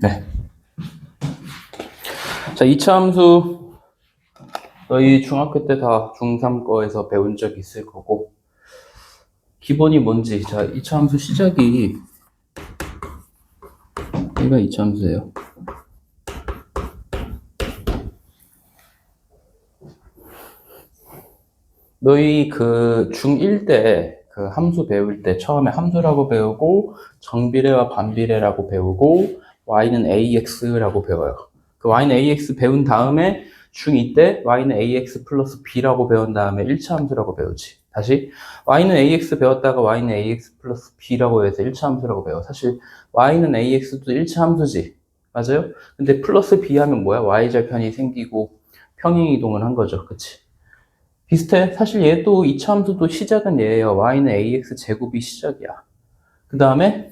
네. 자, 이차함수 너희 중학교 때 다 중3 거에서 배운 적 있을 거고, 기본이 뭔지. 자, 이차함수 시작이 얘가 이차함수예요. 너희 그 중1 때 그 함수 배울 때 처음에 함수라고 배우고 정비례와 반비례라고 배우고 y는 ax라고 배워요. 그 y는 ax 배운 다음에 중2 때 y는 ax 플러스 b라고 배운 다음에 1차 함수라고 배우지. 다시 y는 ax 배웠다가 y는 ax 플러스 b라고 해서 1차 함수라고 배워. 사실 y는 ax도 1차 함수지. 맞아요? 근데 플러스 b 하면 뭐야? y절편이 생기고 평행이동을 한 거죠. 그치? 비슷해. 사실 얘도 이차 함수도 시작은 얘예요. y는 ax 제곱이 시작이야. 그 다음에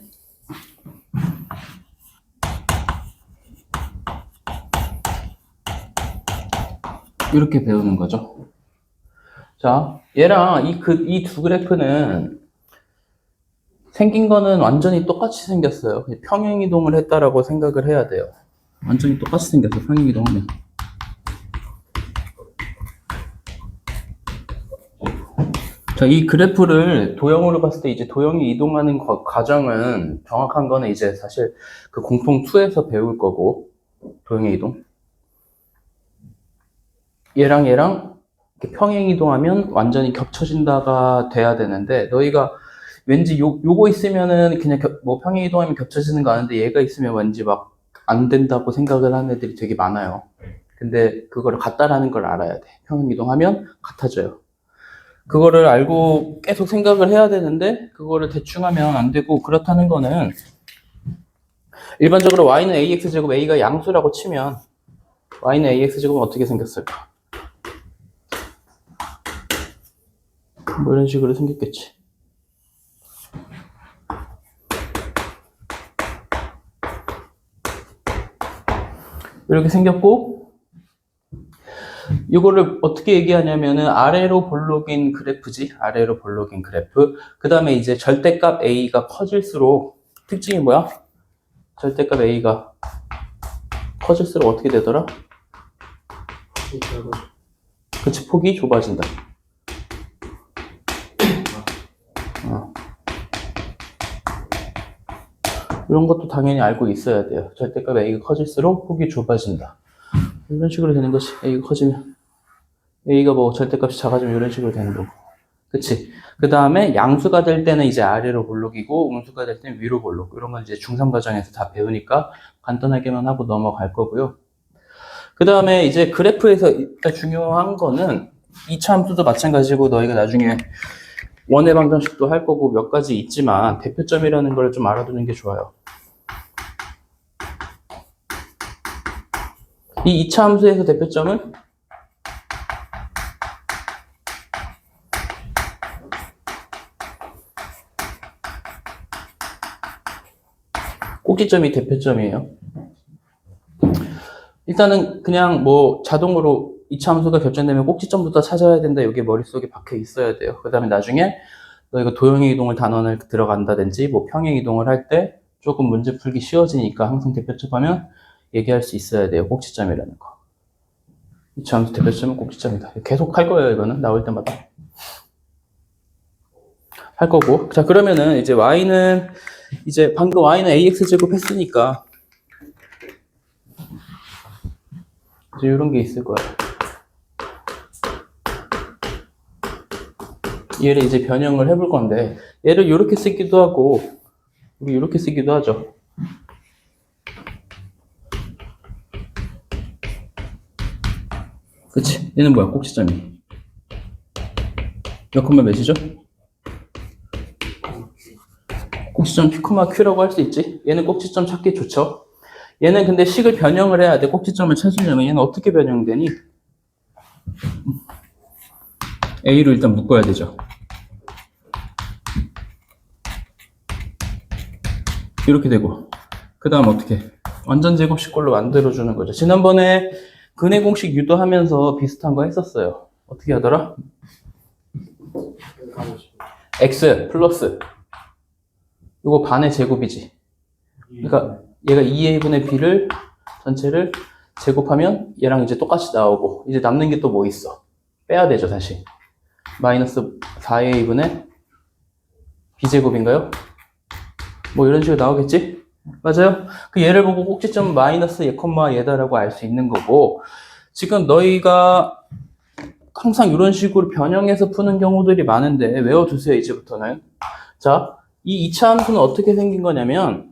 이렇게 배우는 거죠. 자, 얘랑 이 두 그래프는 생긴 거는 완전히 똑같이 생겼어요. 평행이동을 했다라고 생각을 해야 돼요. 완전히 똑같이 생겼어, 평행이동하면. 자, 이 그래프를 도형으로 봤을 때 이제 도형이 이동하는 과정은 정확한 거는 이제 사실 그 공통 2에서 배울 거고, 도형의 이동. 얘랑 이렇게 평행 이동하면 완전히 겹쳐진다가 돼야 되는데, 너희가 왠지 요거 있으면은 그냥 뭐 평행 이동하면 겹쳐지는 거 아는데 얘가 있으면 왠지 막 안 된다고 생각을 하는 애들이 되게 많아요. 근데 그거를 같다라는 걸 알아야 돼. 평행 이동하면 같아져요. 그거를 알고 계속 생각을 해야 되는데 그거를 대충 하면 안 되고, 그렇다는 거는 일반적으로 y는 ax제곱 a가 양수라고 치면 y는 ax제곱은 어떻게 생겼을까? 뭐 이런 식으로 생겼겠지. 이렇게 생겼고, 이거를 어떻게 얘기하냐면은 아래로 볼록인 그래프지. 아래로 볼록인 그래프. 그 다음에 이제 절대값 a가 커질수록 특징이 뭐야? 절대값 a가 커질수록 어떻게 되더라? 그치, 폭이 좁아진다. 이런 것도 당연히 알고 있어야 돼요. 절대값 a가 커질수록 폭이 좁아진다. 이런 식으로 되는 것이, a가 커지면 a가 뭐 절대값이 작아지면 이런 식으로 되는 거고. 그치? 그 다음에 양수가 될 때는 이제 아래로 볼록이고 음수가 될 때는 위로 볼록. 이런 건 이제 중3 과정에서 다 배우니까 간단하게만 하고 넘어갈 거고요. 그 다음에 이제 그래프에서 일단 중요한 거는 2차 함수도 마찬가지고, 너희가 나중에 원의 방정식도 할 거고 몇 가지 있지만 대표점이라는 걸 좀 알아두는 게 좋아요. 이 2차 함수에서 대표점은 꼭지점이 대표점이에요. 일단은 그냥 뭐 자동으로 2차 함수가 결정되면 꼭지점부터 찾아야 된다. 이게 머릿속에 박혀 있어야 돼요. 그 다음에 나중에 너희가 도형의 이동을 단원을 들어간다든지 뭐 평행 이동을 할 때 조금 문제 풀기 쉬워지니까 항상 대표점 하면 얘기할 수 있어야 돼요. 꼭지점이라는 거. 2차 함수 대표점은 꼭지점이다. 계속 할 거예요. 이거는 나올 때마다 할 거고. 자, 그러면은 이제 y는 이제 방금 y는 ax 제곱 했으니까 이제 이런 게 있을 거야. 얘를 이제 변형을 해볼 건데, 얘를 이렇게 쓰기도 하고 우리 이렇게 쓰기도 하죠. 그치? 얘는 뭐야? 꼭지점이 몇 콤마 몇이죠? 꼭지점 P, Q라고 할 수 있지? 얘는 꼭지점 찾기 좋죠? 얘는 근데 식을 변형을 해야 돼. 꼭지점을 찾으려면 얘는 어떻게 변형되니? A로 일단 묶어야 되죠. 이렇게 되고, 그 다음 어떻게? 완전 제곱식꼴로 만들어주는 거죠. 지난번에 근해 공식 유도하면서 비슷한 거 했었어요. 어떻게 하더라? x 플러스 이거 반의 제곱이지. 그러니까 얘가 2a분의 b를 전체를 제곱하면 얘랑 이제 똑같이 나오고 이제 남는 게 또 뭐 있어? 빼야 되죠 다시. 마이너스 4a분의 b제곱인가요? 뭐 이런 식으로 나오겠지? 맞아요? 그 얘를 보고 꼭지점은 마이너스 얘, 얘다라고 알 수 있는 거고 지금 너희가 항상 이런 식으로 변형해서 푸는 경우들이 많은데 외워두세요 이제부터는. 자, 이 2차 함수는 어떻게 생긴 거냐면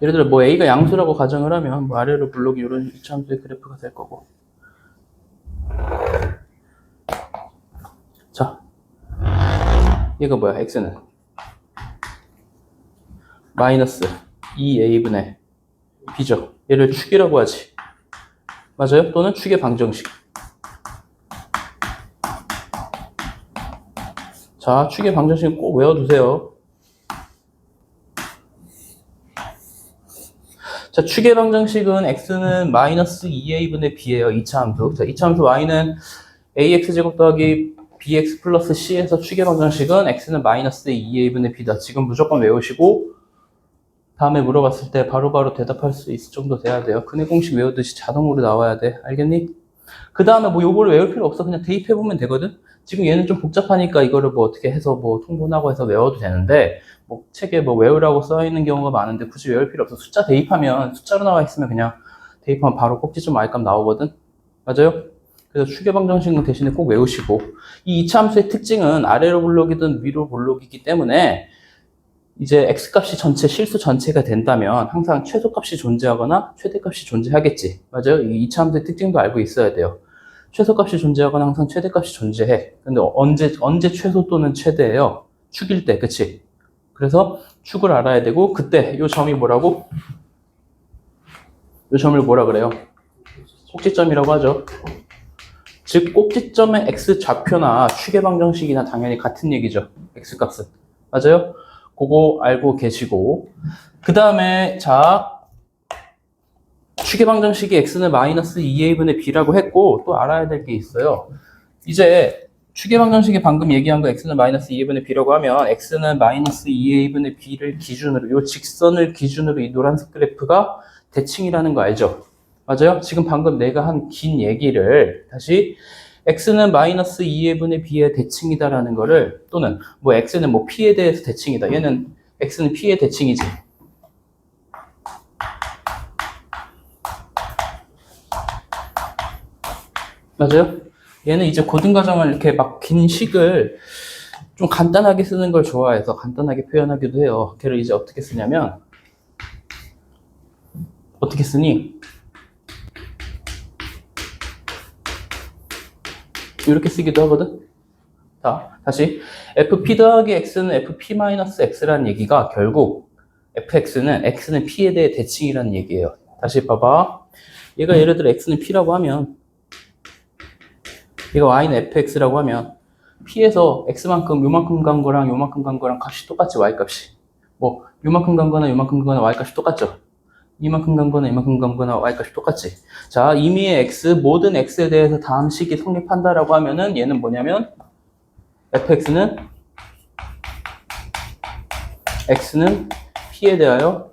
예를 들어 뭐 A가 양수라고 가정을 하면 뭐 아래로 블록이 이런 2차 함수의 그래프가 될 거고 자, 얘가 뭐야? x는 마이너스 2a분의 b죠. 얘를 축이라고 하지. 맞아요? 또는 축의 방정식. 자, 축의 방정식은 꼭 외워두세요. 자, 축의 방정식은 x는 마이너스 2a분의 b예요. 2차 함수. 자, 2차 함수 y는 ax제곱 더하기 bx 플러스 c에서 축의 방정식은 x는 마이너스 2a분의 b다. 지금 무조건 외우시고 다음에 물어봤을 때 바로바로 대답할 수 있을 정도 돼야 돼요. 근해 공식 외우듯이 자동으로 나와야 돼. 알겠니? 그 다음에 뭐 요거를 외울 필요 없어. 그냥 대입해보면 되거든? 지금 얘는 좀 복잡하니까 이거를 뭐 어떻게 해서 뭐 통분하고 해서 외워도 되는데 뭐 책에 뭐 외우라고 써있는 경우가 많은데 굳이 외울 필요 없어. 숫자 대입하면 숫자로 나와 있으면 그냥 대입하면 바로 꼭지점 R값 나오거든? 맞아요? 그래서 축의 방정식은 대신에 꼭 외우시고 이 2차 함수의 특징은 아래로 블록이든 위로 블록이기 때문에 이제 x값이 전체 실수 전체가 된다면 항상 최소값이 존재하거나 최대값이 존재하겠지. 맞아요? 이 2차 함수의 특징도 알고 있어야 돼요. 최소값이 존재하거나 항상 최대값이 존재해. 근데 언제 최소 또는 최대예요? 축일 때, 그치? 그래서 축을 알아야 되고 그때 요 점이 뭐라고? 요 점을 뭐라 그래요? 꼭지점이라고 하죠. 즉 꼭지점의 x 좌표나 축의 방정식이나 당연히 같은 얘기죠. x값은. 맞아요? 그거 알고 계시고 그 다음에 자 축의 방정식이 x는 마이너스 2a분의 b라고 했고 또 알아야 될 게 있어요. 이제 축의 방정식이 방금 얘기한 거 x는 마이너스 2a분의 b라고 하면 x는 마이너스 2a분의 b를 기준으로 이 직선을 기준으로 이 노란색 그래프가 대칭이라는 거 알죠? 맞아요? 지금 방금 내가 한 긴 얘기를 다시 x는 마이너스 2a분의 b의 대칭이다라는 거를 또는 뭐 x는 뭐 p에 대해서 대칭이다. 얘는 x는 p의 대칭이지. 맞아요? 얘는 이제 고등과정을 이렇게 막 긴 식을 좀 간단하게 쓰는 걸 좋아해서 간단하게 표현하기도 해요. 걔를 이제 어떻게 쓰냐면 어떻게 쓰니? 이렇게 쓰기도 하거든. 자, 다시 fp 더하기 x는 fp-x라는 얘기가 결국 fx는 x는 p에 대해 대칭이라는 얘기예요. 다시 봐봐. 얘가 예를 들어 x는 p라고 하면 얘가 y는 fx라고 하면 p에서 x만큼 요만큼 간 거랑 요만큼 간 거랑 값이 똑같지. y값이. 뭐 요만큼 간 거나 요만큼 간 거나 y값이 똑같죠. 이만큼 간 거나 이만큼 간 거나 y값이 똑같지. 자, 임의의 x, 모든 x에 대해서 다음 식이 성립한다라고 하면은 얘는 뭐냐면 fx는 x는 p에 대하여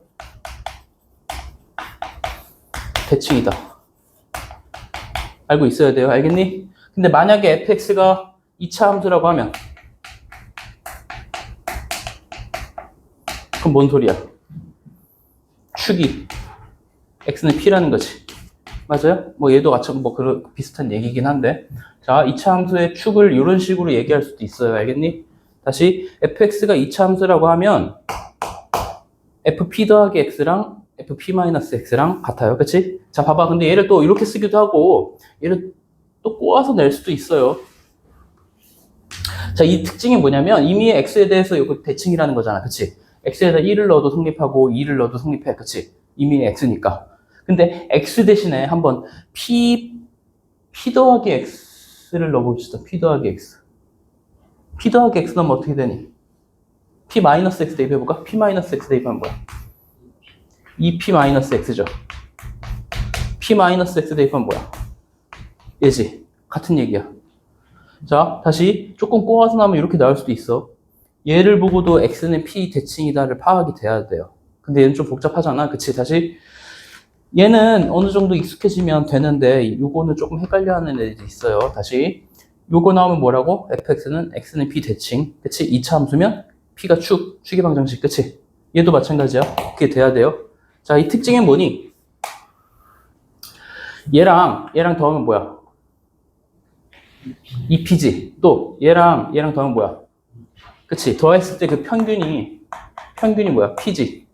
대칭이다. 알고 있어야 돼요. 알겠니? 근데 만약에 fx가 2차 함수라고 하면 그럼 뭔 소리야? 축이 x는 p라는 거지. 맞아요? 뭐 얘도 마찬가지 뭐 그런 비슷한 얘기긴 한데 자, 2차 함수의 축을 이런 식으로 얘기할 수도 있어요. 알겠니? 다시 fx가 2차 함수라고 하면 fp 더하기 x랑 fp-x랑 같아요. 그치? 자, 봐봐. 근데 얘를 또 이렇게 쓰기도 하고 얘를 또 꼬아서 낼 수도 있어요. 자, 이 특징이 뭐냐면 임의의 x에 대해서 이거 대칭이라는 거잖아. 그치? x에다 1을 넣어도 성립하고 2를 넣어도 성립해. 그치? 임의의 x니까. 근데 x 대신에 한번 p 더하기 x를 넣어봅시다. p 더하기 x. p 더하기 x 넣으면 어떻게 되니? p-x 대입해볼까? p-x 대입하면 뭐야? 2p-x죠. p-x 대입하면 뭐야? 얘지. 같은 얘기야. 자, 다시 조금 꼬아서 나오면 이렇게 나올 수도 있어. 얘를 보고도 x는 p 대칭이다를 파악이 돼야 돼요. 근데 얘는 좀 복잡하잖아. 그치? 다시. 얘는 어느 정도 익숙해지면 되는데 요거는 조금 헷갈려하는 애들이 있어요. 다시. 요거 나오면 뭐라고? x는 p 대칭. 그치? 2차 함수면 p가 축의 방정식. 그치? 얘도 마찬가지야. 그게 돼야 돼요. 자, 이 특징이 뭐니? 얘랑 더하면 뭐야? 2p지. 또 얘랑 더하면 뭐야? 그치? 더했을 때 그 평균이 뭐야? p지.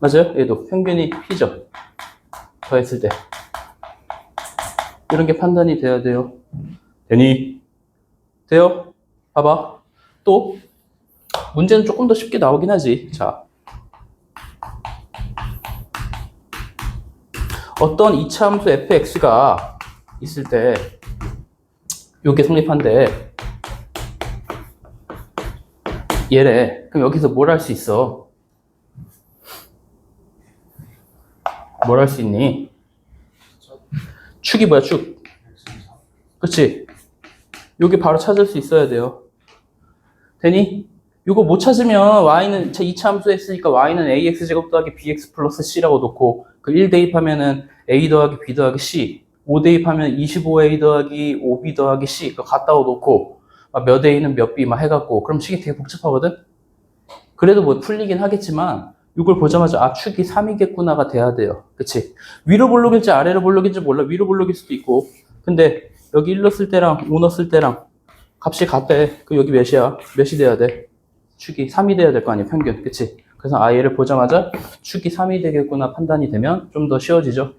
맞아요? 얘도 평균이 p죠. 더했을 때. 이런 게 판단이 돼야 돼요. 되니? 돼요? 봐봐. 또 문제는 조금 더 쉽게 나오긴 하지. 자, 어떤 2차 함수 fx가 있을 때 요게 성립한데 얘래. 그럼 여기서 뭘 할 수 있어? 뭘 할 수 있니? 축이 뭐야, 축? 그치? 요게 바로 찾을 수 있어야 돼요. 되니? 요거 못 찾으면 y는 제 2차 함수 했으니까 y는 ax제곱 더하기 bx 플러스 c라고 놓고 그 1 대입하면은 a 더하기 b 더하기 c 5 대입하면 25a 더하기 5b 더하기 c 그거 갖다가 놓고 몇 a는 몇 b 막 해갖고 그럼 식이 되게 복잡하거든? 그래도 뭐 풀리긴 하겠지만 이걸 보자마자 아 축이 3이겠구나가 돼야 돼요. 그치? 위로 볼록일지 아래로 볼록일지 몰라. 위로 볼록일 수도 있고 근데 여기 1 넣었을 때랑 5 넣었을 때랑 값이 같대. 그 여기 몇이야? 몇이 돼야 돼? 축이 3이 돼야 될 거 아니야, 평균. 그치? 그래서 아, 얘를 보자마자 축이 3이 되겠구나 판단이 되면 좀 더 쉬워지죠.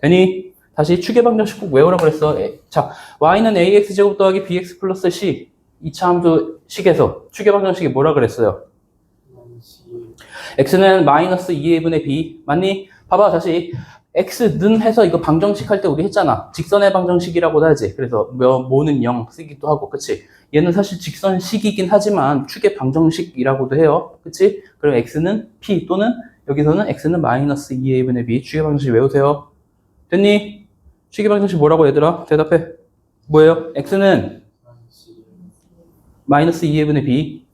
되니? 다시 축의 방정식 꼭 외우라고 그랬어. 자, y는 ax제곱 더하기 bx 플러스 c 2차 함수 식에서 축의 방정식이 뭐라 그랬어요? x는 마이너스 2a분의 b 맞니? 봐봐 다시 x는 해서 이거 방정식 할 때 우리 했잖아. 직선의 방정식이라고도 하지. 그래서 뭐는 0 쓰기도 하고 그치? 얘는 사실 직선식이긴 하지만 축의 방정식이라고도 해요. 그치? 그럼 x는 p 또는 여기서는 x는 마이너스 2a분의 b 축의 방정식 외우세요. 됐니? 축의 방정식 뭐라고 얘들아? 대답해. 뭐예요? x는 마이너스 2a분의 b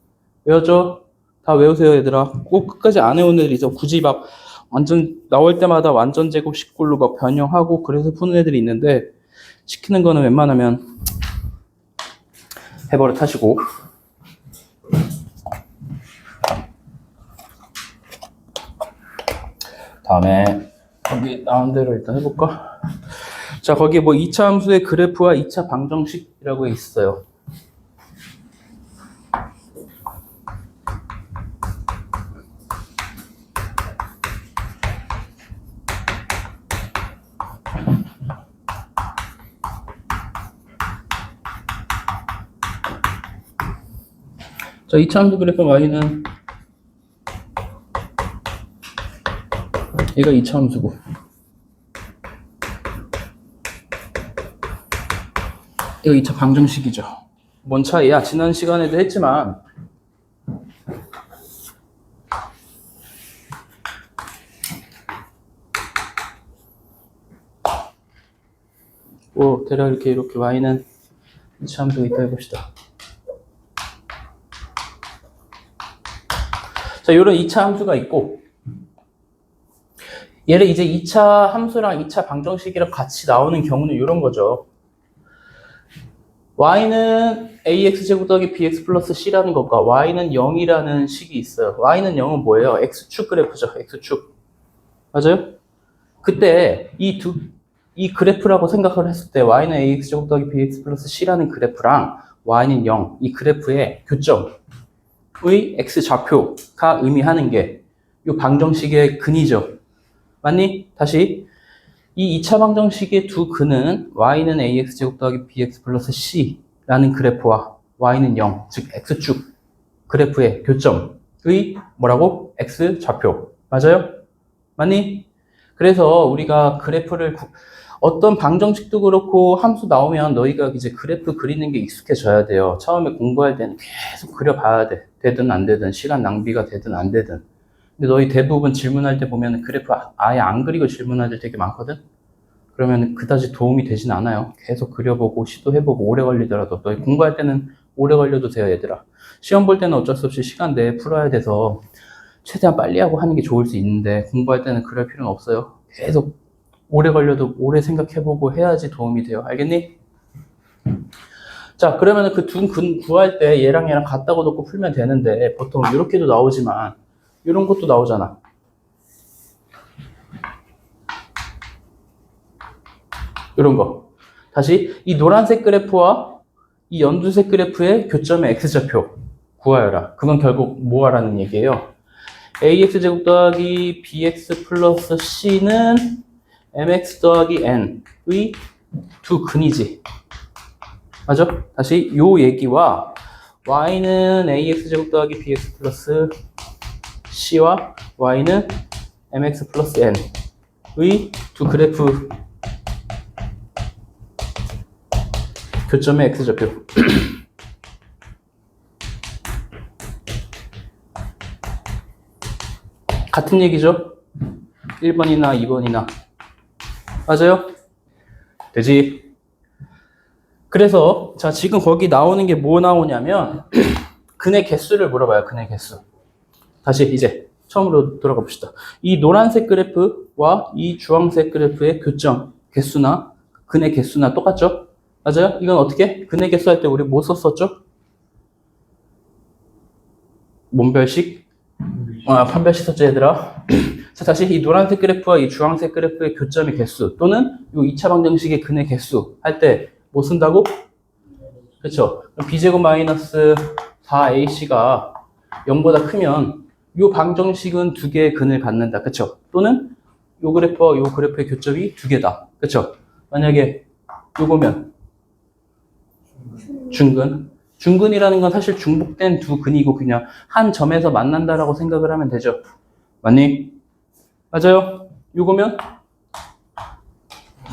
외웠죠? 다 외우세요 얘들아. 꼭 끝까지 안 외운 애들이 있어. 굳이 막 완전 나올 때마다 완전 제곱 식골로 막 변형하고 그래서 푸는 애들이 있는데 시키는 거는 웬만하면 해버릇 하시고 다음에 거기 나온 대로 일단 해볼까? 자 거기 뭐 2차 함수의 그래프와 2차 방정식이라고 있어요. 자, 2차 함수 그래프 y는 얘가 2차 함수고 이거 2차 방정식이죠. 뭔 차이야? 지난 시간에도 했지만 뭐 대략 이렇게 y는 2차 함수가 있다 해봅시다. 자, 요런 2차 함수가 있고 얘를 이제 2차 함수랑 2차 방정식이랑 같이 나오는 경우는 이런 거죠. y는 ax제곱 더하기 bx 플러스 c라는 것과 y는 0이라는 식이 있어요. y는 0은 뭐예요? x축 그래프죠. x축. 맞아요? 그때 이 그래프라고 생각을 했을 때 y는 ax제곱 더하기 bx 플러스 c라는 그래프랑 y는 0, 이 그래프의 교점의 x좌표가 의미하는 게 이 방정식의 근이죠. 맞니? 다시 이 2차 방정식의 두 근은 y는 ax제곱 더하기 bx 플러스 c라는 그래프와 y는 0, 즉 x축 그래프의 교점의 뭐라고? x좌표. 맞아요? 맞니? 그래서 우리가 그래프를 어떤 방정식도 그렇고 함수 나오면 너희가 이제 그래프 그리는 게 익숙해져야 돼요. 처음에 공부할 때는 계속 그려봐야 돼. 되든 안 되든 시간 낭비가 되든 안 되든. 근데 너희 대부분 질문할 때 보면 그래프 아예 안 그리고 질문할 때 되게 많거든. 그러면 그다지 도움이 되진 않아요. 계속 그려보고 시도해보고 오래 걸리더라도. 너 공부할 때는 오래 걸려도 돼요, 얘들아. 시험 볼 때는 어쩔 수 없이 시간 내에 풀어야 돼서 최대한 빨리 하고 하는 게 좋을 수 있는데 공부할 때는 그럴 필요는 없어요. 계속 오래 걸려도 오래 생각해보고 해야지 도움이 돼요. 알겠니? 자, 그러면 그 두 근 구할 때 얘랑 얘랑 같다고 놓고 풀면 되는데 보통 이렇게도 나오지만 이런 것도 나오잖아. 이런 거. 다시 이 노란색 그래프와 이 연두색 그래프의 교점의 x좌표 구하여라. 그건 결국 뭐 하라는 얘기예요? ax제곱 더하기 bx 플러스 c는 mx 더하기 n의 두 근이지. 맞아? 다시 요 얘기와 y는 ax제곱 더하기 bx 플러스 c와 y는 mx 플러스 n의 두 그래프 교점의 x좌표. 같은 얘기죠? 1번이나 2번이나. 맞아요? 되지? 그래서 자 지금 거기 나오는 게 뭐 나오냐면 근의 개수를 물어봐요. 근의 개수. 다시 이제 처음으로 돌아가 봅시다. 이 노란색 그래프와 이 주황색 그래프의 교점 개수나 근의 개수나 똑같죠? 맞아요? 이건 어떻게? 근의 개수 할 때 우리 뭐 썼었죠? 몸별식? 판별식 썼죠, 얘들아? 자, 다시 이 노란색 그래프와 이 주황색 그래프의 교점의 개수 또는 이 2차 방정식의 근의 개수 할 때 뭐 쓴다고? 그렇죠? b제곱 마이너스 4ac가 0보다 크면 이 방정식은 두 개의 근을 갖는다. 그렇죠? 또는 이 그래프와 이 그래프의 교점이 두 개다. 그렇죠? 만약에 요거면 중근. 중근이라는 건 사실 중복된 두 근이고 그냥 한 점에서 만난다라고 생각을 하면 되죠. 맞니? 맞아요? 요거면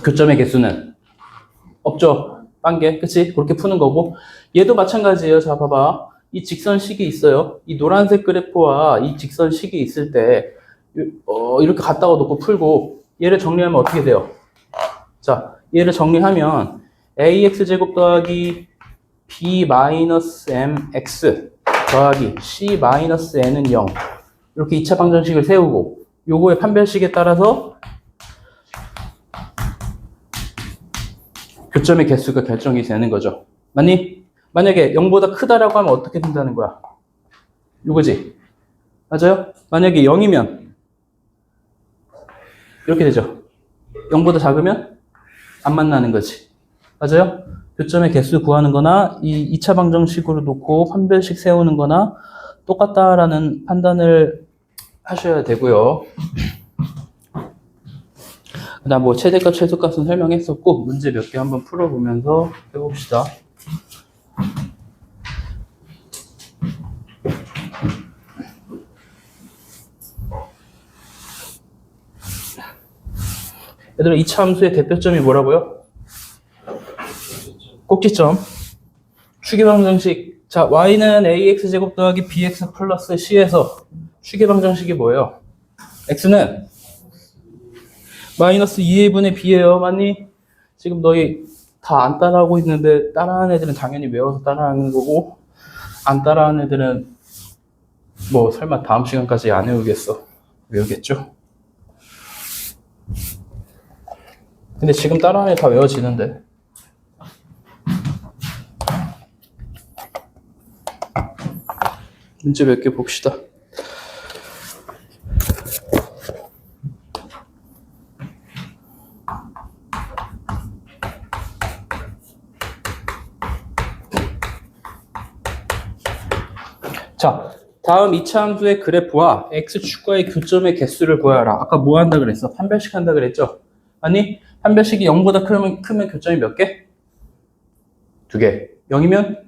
교점의 개수는 없죠. 빵개. 그치? 그렇게 푸는 거고 얘도 마찬가지예요. 자 봐봐. 이 직선식이 있어요. 이 노란색 그래프와 이 직선식이 있을 때 이렇게 갖다가 놓고 풀고 얘를 정리하면 어떻게 돼요? 자, 얘를 정리하면 ax제곱 더하기 b-mx 더하기 c-n은 0 이렇게 2차 방정식을 세우고 요거의 판별식에 따라서 교점의 개수가 결정이 되는 거죠. 맞니? 만약에 0보다 크다라고 하면 어떻게 된다는 거야? 요거지? 맞아요? 만약에 0이면 이렇게 되죠. 0보다 작으면 안 만나는 거지. 맞아요? 교점의 개수 구하는 거나 이 2차 방정식으로 놓고 판별식 세우는 거나 똑같다라는 판단을 하셔야 되고요. 그다음 뭐 최대값, 최소값은 설명했었고 문제 몇 개 한번 풀어보면서 해봅시다. 얘들아, 이 함수의 대표점이 뭐라고요? 꼭지점. 추계방정식. 자, y는 ax제곱 더하기 bx 플러스 c에서 추계방정식이 뭐예요? x는 마이너스 2의 분의 b예요. 맞니? 지금 너희 다 안 따라하고 있는데 따라하는 애들은 당연히 외워서 따라하는 거고 안 따라하는 애들은 뭐 설마 다음 시간까지 안 외우겠어? 외우겠죠? 근데 지금 따라하면 다 외워지는데. 문제 몇 개 봅시다. 자, 다음 2차 함수의 그래프와 x축과의 교점의 개수를 구하라. 아까 뭐 한다 그랬어? 판별식 한다 그랬죠? 아니, 판별식이 0보다 크면 교점이 몇 개? 2개. 0이면?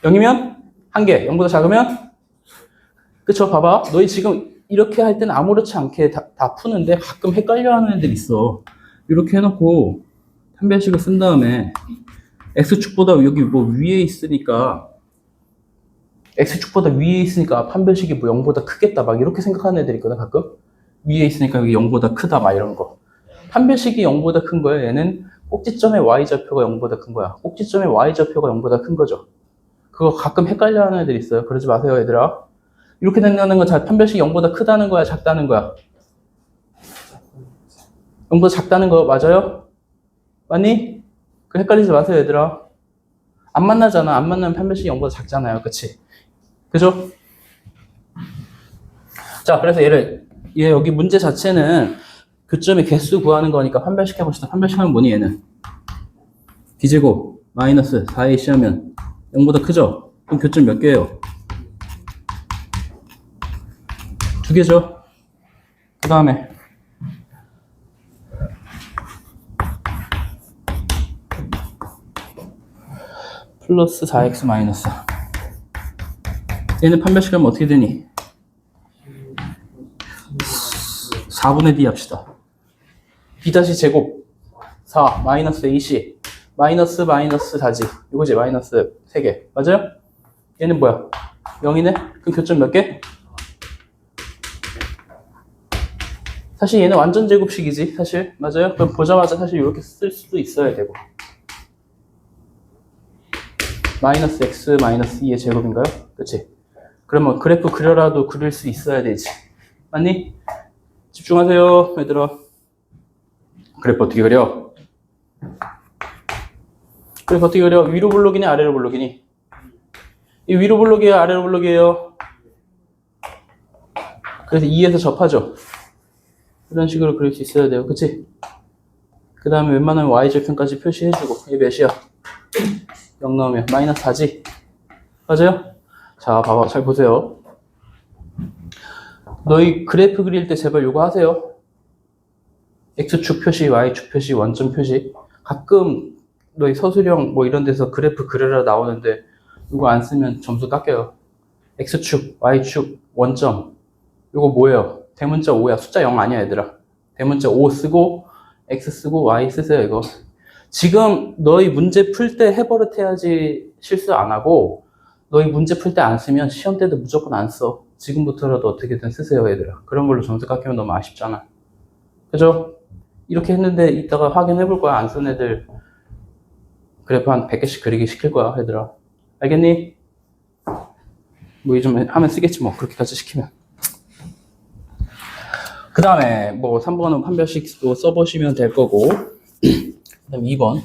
1개. 0보다 작으면? 그쵸? 봐봐. 너희 지금 이렇게 할 때는 아무렇지 않게 다 푸는데 가끔 헷갈려하는 애들 있어. 이렇게 해놓고 판별식을 쓴 다음에 x축보다 여기 뭐 위에 있으니까 x축보다 위에 있으니까 판별식이 뭐 0보다 크겠다 막 이렇게 생각하는 애들 있거든 가끔. 위에 있으니까 여기 0보다 크다 막 이런 거. 판별식이 0보다 큰 거예요. 얘는 꼭지점의 y좌표가 0보다 큰 거야. 꼭지점의 y좌표가 0보다 큰 거죠. 그거 가끔 헷갈려 하는 애들 있어요. 그러지 마세요, 얘들아. 이렇게 된다는 건 판별식이 0보다 크다는 거야, 작다는 거야? 0보다 작다는 거 맞아요? 맞니? 그 헷갈리지 마세요, 얘들아. 안 만나잖아. 안 만나면 판별식이 0보다 작잖아요. 그치? 그죠? 자, 그래서 얘 여기 문제 자체는 교점의 개수 구하는 거니까 판별식 해봅시다. 판별식하면 뭐니, 얘는? b제곱 마이너스 4ac 하면 0보다 크죠? 그럼 교점 몇 개예요? 2개죠? 그 다음에 플러스 4x 마이너스 얘는 판별식하면 어떻게 되니? 4분의 d 합시다. b 다시 제곱 4 마이너스 ac 마이너스 4지 이거지 마이너스 3개 맞아요? 얘는 뭐야? 0이네? 그럼 교점 몇 개? 사실 얘는 완전 제곱식이지 사실 맞아요? 그럼 보자마자 사실 이렇게 쓸 수도 있어야 되고 마이너스 x 마이너스 2의 제곱인가요? 그치? 그러면 그래프 그려라도 그릴 수 있어야 되지 맞니? 집중하세요 얘들아. 그래프 어떻게 그려? 그래프 어떻게 그려? 위로 블록이니 아래로 블록이니? 이 위로 블록이에요 아래로 블록이에요? 그래서 2에서 접하죠. 이런 식으로 그릴 수 있어야 돼요. 그치? 그 다음에 웬만하면 y절편까지 표시해주고 이게 몇이야? 0 나오면 마이너스 4지? 맞아요? 자 봐봐 잘 보세요. 너희 그래프 그릴 때 제발 요거 하세요. x축 표시, y축 표시, 원점 표시. 가끔 너희 서술형 뭐 이런 데서 그래프 그려라 나오는데 이거 안 쓰면 점수 깎여요. x축, y축, 원점. 이거 뭐예요? 대문자 5야. 숫자 0 아니야 얘들아. 대문자 5 쓰고 x 쓰고 y 쓰세요 이거. 지금 너희 문제 풀 때 해버릇 해야지 실수 안 하고 너희 문제 풀 때 안 쓰면 시험 때도 무조건 안 써. 지금부터라도 어떻게든 쓰세요 얘들아. 그런 걸로 점수 깎이면 너무 아쉽잖아. 그죠? 이렇게 했는데 이따가 확인해 볼 거야. 안 쓴 애들 그래프 한 100개씩 그리기 시킬 거야 얘들아. 알겠니? 뭐 요즘 하면 쓰겠지 뭐 그렇게까지 시키면. 그 다음에 뭐 3번은 판별식도 써보시면 될 거고 그 다음 2번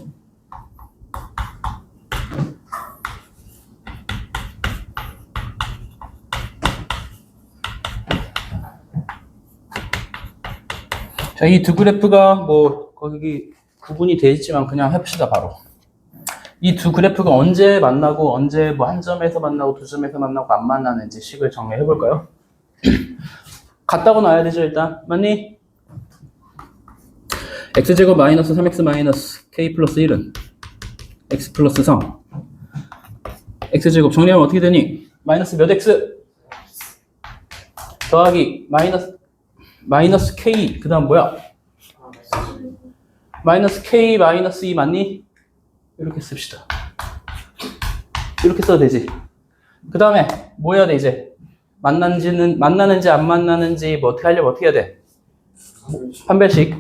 자, 이 두 그래프가 뭐 거기 구분이 되어 있지만 그냥 해봅시다 바로. 이 두 그래프가 언제 만나고 언제 뭐 한 점에서 만나고 두 점에서 만나고 안 만나는지 식을 정리해 볼까요? 같다고 놔야 되죠 일단. 맞니? x제곱 마이너스 3x 마이너스 k 플러스 1은 x 플러스 3 x제곱 정리하면 어떻게 되니? 마이너스 몇 x? 더하기 마이너스 k 그 다음 뭐야? 마이너스 k 마이너스 2 맞니? 이렇게 씁시다. 이렇게 써도 되지. 그 다음에 뭐 해야 돼 이제? 만나는지 안 만나는지 뭐 어떻게 하려면 어떻게 해야 돼? 판별식.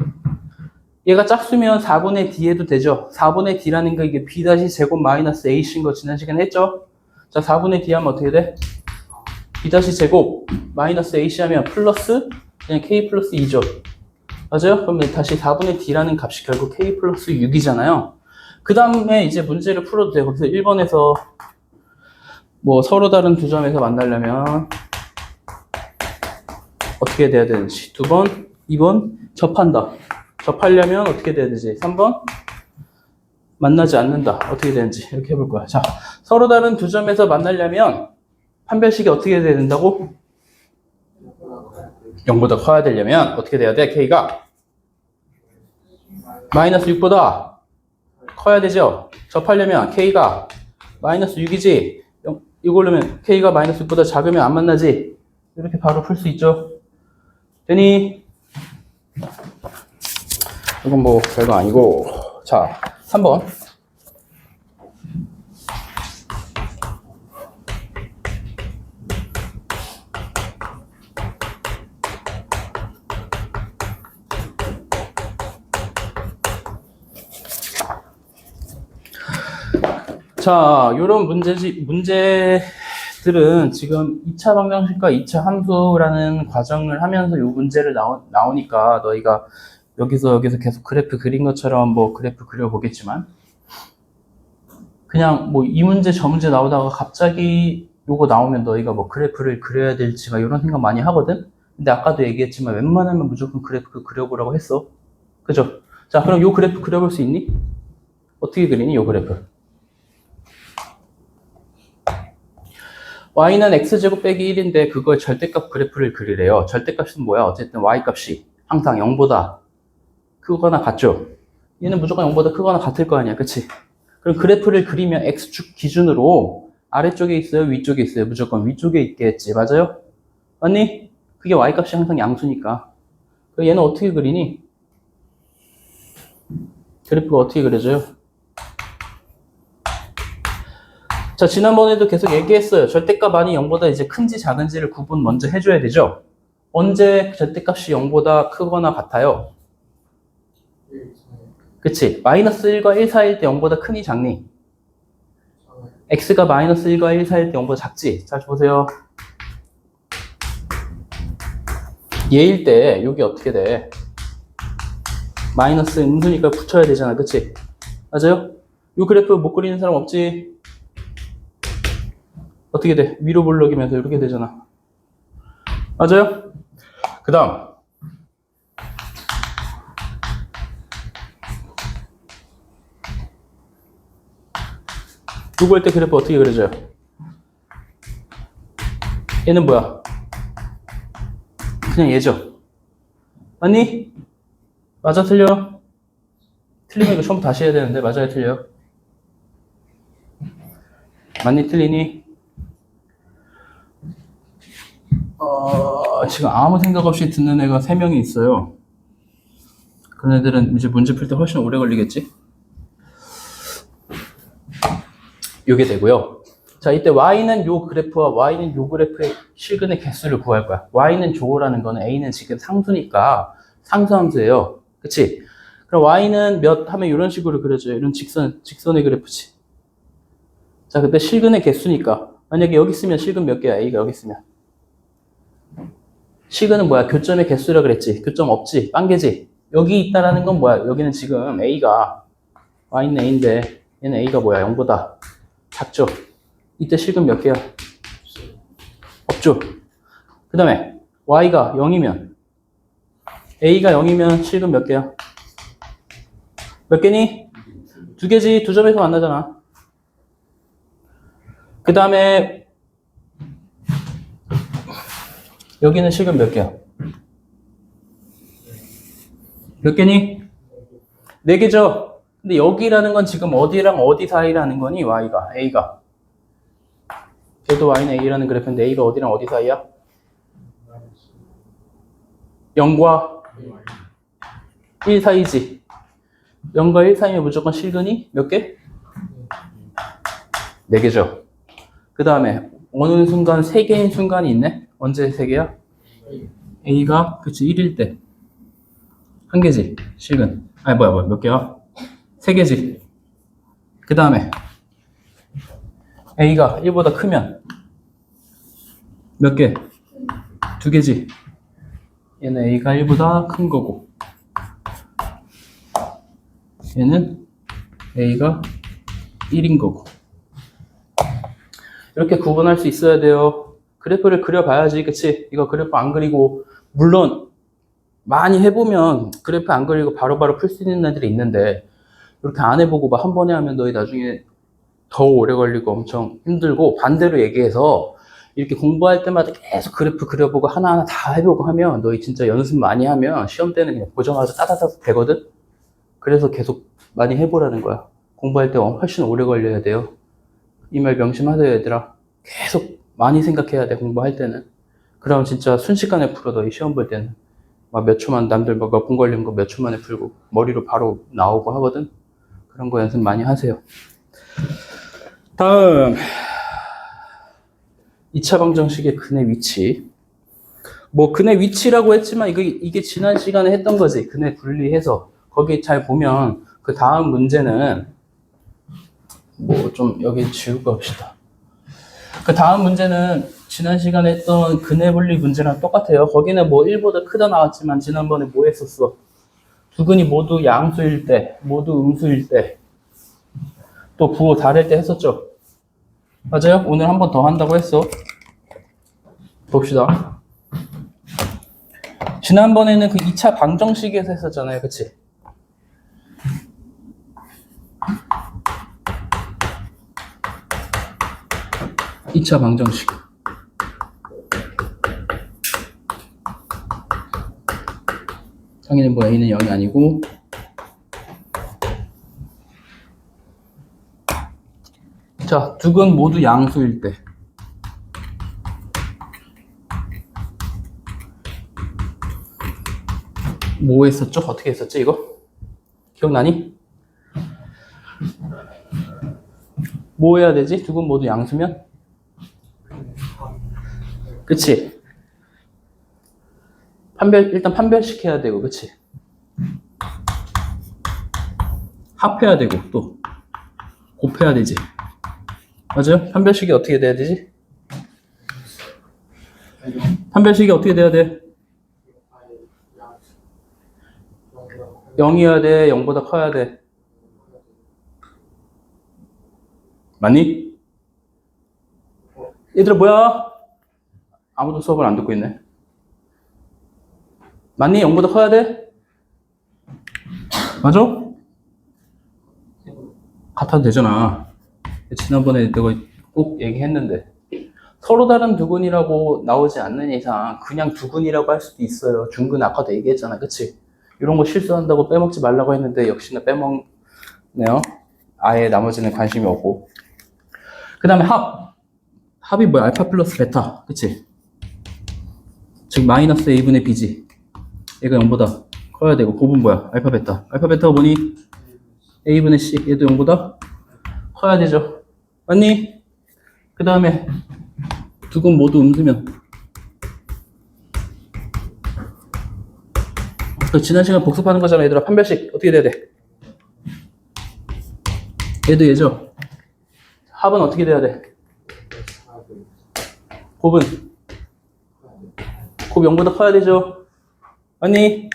얘가 짝수면 4분의 d 해도 되죠. 4분의 d라는 거 이게 b 다시 제곱 마이너스 a인 거 지난 시간에 했죠. 자 4분의 d 하면 어떻게 돼? b 다시 제곱 마이너스 ac 하면 플러스 그냥 k 플러스 2죠. 맞아요? 그러면 다시 4분의 d라는 값이 결국 k 플러스 6이잖아요. 그 다음에 이제 문제를 풀어도 돼요. 거기서 1번에서 뭐 서로 다른 두 점에서 만나려면 어떻게 돼야 되는지 2번, 2번 접한다. 접하려면 어떻게 돼야 되지? 3번 만나지 않는다. 어떻게 되는지 이렇게 해볼 거야. 자, 서로 다른 두 점에서 만나려면 판별식이 어떻게 돼야 된다고? 0보다 커야 되려면 어떻게 돼야 돼? K가 마이너스 6보다 커야 되죠? 접하려면 K가 마이너스 6이지? 이걸로면 K가 마이너스 6보다 작으면 안 만나지? 이렇게 바로 풀 수 있죠? 되니? 이건 뭐 별거 아니고 자 3번 자, 요런 문제들은 지금 2차 방정식과 2차 함수라는 과정을 하면서 요 문제를 나오니까 너희가 여기서 계속 그래프 그린 것처럼 뭐 그래프 그려보겠지만 그냥 뭐 이 문제 저 문제 나오다가 갑자기 요거 나오면 너희가 뭐 그래프를 그려야 될지 막 이런 생각 많이 하거든? 근데 아까도 얘기했지만 웬만하면 무조건 그래프 그려보라고 했어. 그죠? 자, 그럼 요 그래프 그려볼 수 있니? 어떻게 그리니, 요 그래프? y는 x제곱 빼기 1인데 그걸 절대값 그래프를 그리래요. 절대값은 뭐야? 어쨌든 y값이 항상 0보다 크거나 같죠? 얘는 무조건 0보다 크거나 같을 거 아니야. 그치? 그럼 그래프를 그리면 x축 기준으로 아래쪽에 있어요? 위쪽에 있어요? 무조건 위쪽에 있겠지. 맞아요? 맞니? 그게 y값이 항상 양수니까. 그럼 얘는 어떻게 그리니? 그래프가 어떻게 그려져요? 자, 지난번에도 계속 얘기했어요. 절대값 많이 0보다 이제 큰지 작은지를 구분 먼저 해줘야 되죠? 언제 절대값이 0보다 크거나 같아요? 그치? 마이너스 1과 1 사이일 때 0보다 크니 작니? x가 마이너스 1과 1 사이일 때 0보다 작지? 자, 보세요. 얘일 때 여기 어떻게 돼? 마이너스 음수니까 붙여야 되잖아. 그치? 맞아요? 이 그래프 못 그리는 사람 없지? 어떻게 돼? 위로 볼록이면서 이렇게 되잖아. 맞아요? 그 다음 요거 할 때 그래프 어떻게 그려져요? 얘는 뭐야? 그냥 얘죠? 맞니? 맞아 틀려? 틀리면 이거 처음 다시 해야 되는데 맞아요 틀려? 맞니 틀리니? 지금 아무 생각 없이 듣는 애가 3명이 있어요. 그런 애들은 이제 문제 풀 때 훨씬 오래 걸리겠지? 요게 되고요. 자, 이때 y는 요 그래프와 y는 요 그래프의 실근의 개수를 구할 거야. y는 조라는 거는 a는 지금 상수니까 상수함수예요. 그치? 그럼 y는 몇 하면 이런 식으로 그려져요. 이런 직선의 그래프지. 자, 근데 실근의 개수니까 만약에 여기 있으면 실근 몇 개야? a가 여기 있으면. 실근은 뭐야? 교점의 개수라 그랬지. 교점 없지. 빵개지. 여기 있다라는 건 뭐야? 여기는 지금 a가 y는 a인데 얘는 a가 뭐야? 0보다 작죠? 이때 실근 몇 개야? 없죠? 그 다음에 y가 0이면 a가 0이면 실근 몇 개야? 몇 개니? 2개지. 2점에서 만나잖아. 그 다음에 여기는 실근 몇 개야? 몇 개니? 4개죠? 근데 여기라는 건 지금 어디랑 어디 사이라는 거니? y가, a가. 얘도 y는 a라는 그래프인데 a가 어디랑 어디 사이야? 0과 1 사이지. 0과 1 사이면 무조건 실근이 몇 개? 4개죠. 그 다음에 어느 순간 3개인 순간이 있네? 언제 3개야? a가 그치 1일 때. 1개지. 실근. 아니 뭐야 몇 개야? 3개지. 그 다음에 a가 1보다 크면 몇 개? 2개지. 얘는 a가 1보다 큰 거고 얘는 a가 1인 거고 이렇게 구분할 수 있어야 돼요. 그래프를 그려봐야지. 그치? 이거 그래프 안 그리고 물론 많이 해보면 그래프 안 그리고 바로바로 풀 수 있는 애들이 있는데 이렇게 안 해보고 막 한 번에 하면 너희 나중에 더 오래 걸리고 엄청 힘들고 반대로 얘기해서 이렇게 공부할 때마다 계속 그래프 그려보고 하나하나 다 해보고 하면 너희 진짜 연습 많이 하면 시험 때는 그냥 보자마자 따다닥 되거든? 그래서 계속 많이 해보라는 거야. 공부할 때 훨씬 오래 걸려야 돼요. 이 말 명심하세요 얘들아. 계속 많이 생각해야 돼 공부할 때는. 그럼 진짜 순식간에 풀어 너희 시험 볼 때는. 막 몇 초만 남들 몇 분 걸리는 거 몇 초 만에 풀고 머리로 바로 나오고 하거든. 그런 거 연습 많이 하세요. 다음 2차 방정식의 근의 위치. 뭐 근의 위치라고 했지만 이게 지난 시간에 했던 거지. 근의 분리해서 거기 잘 보면 그 다음 문제는 뭐 좀 여기 지우고 합시다. 그 다음 문제는 지난 시간에 했던 근해 분리 문제랑 똑같아요. 거기는 뭐 1보다 크다 나왔지만 지난번에 뭐 했었어? 두 근이 모두 양수일 때, 모두 음수일 때, 또 부호 다를 때 했었죠? 맞아요? 오늘 한 번 더 한다고 했어. 봅시다. 지난번에는 그 2차 방정식에서 했었잖아요. 그치? 2차 방정식. 당연히 뭐 A는 0이 아니고, 자, 두 근 모두 양수일 때. 뭐 했었죠? 어떻게 했었지, 이거? 기억나니? 뭐 해야 되지? 두 근 모두 양수면? 그치? 일단 판별시켜야 되고, 그치? 합해야 되고, 또. 곱해야 되지. 맞아요? 판별식이 어떻게 돼야 되지? 판별식이 어떻게 돼야 돼? 0이어야 돼? 0보다 커야 돼? 맞니? 얘들아, 뭐야? 아무도 수업을 안 듣고 있네. 맞니? 0보다 커야 돼? 맞아? 같아도 되잖아. 지난번에 내가 꼭 얘기했는데. 서로 다른 두근이라고 나오지 않는 이상 그냥 두근이라고 할 수도 있어요. 중근 아까도 얘기했잖아. 그치? 이런 거 실수한다고 빼먹지 말라고 했는데 역시나 빼먹네요. 아예 나머지는 관심이 없고. 그 다음에 합이 뭐야? 알파 플러스 베타. 그치? 즉 마이너스 a분의 b지. 얘가 0보다 커야 되고 곱은 뭐야? 알파 베타. 알파 베타가 뭐니? a분의 c. 얘도 0보다 커야 되죠. 맞니? 그 다음에 두 근 모두 음수면 지난 시간 복습하는 거잖아. 얘들아, 판별식 어떻게 돼야 돼? 얘도 얘죠. 합은 어떻게 돼야 돼? 곱은 곱 0보다 커야 되죠. 맞니?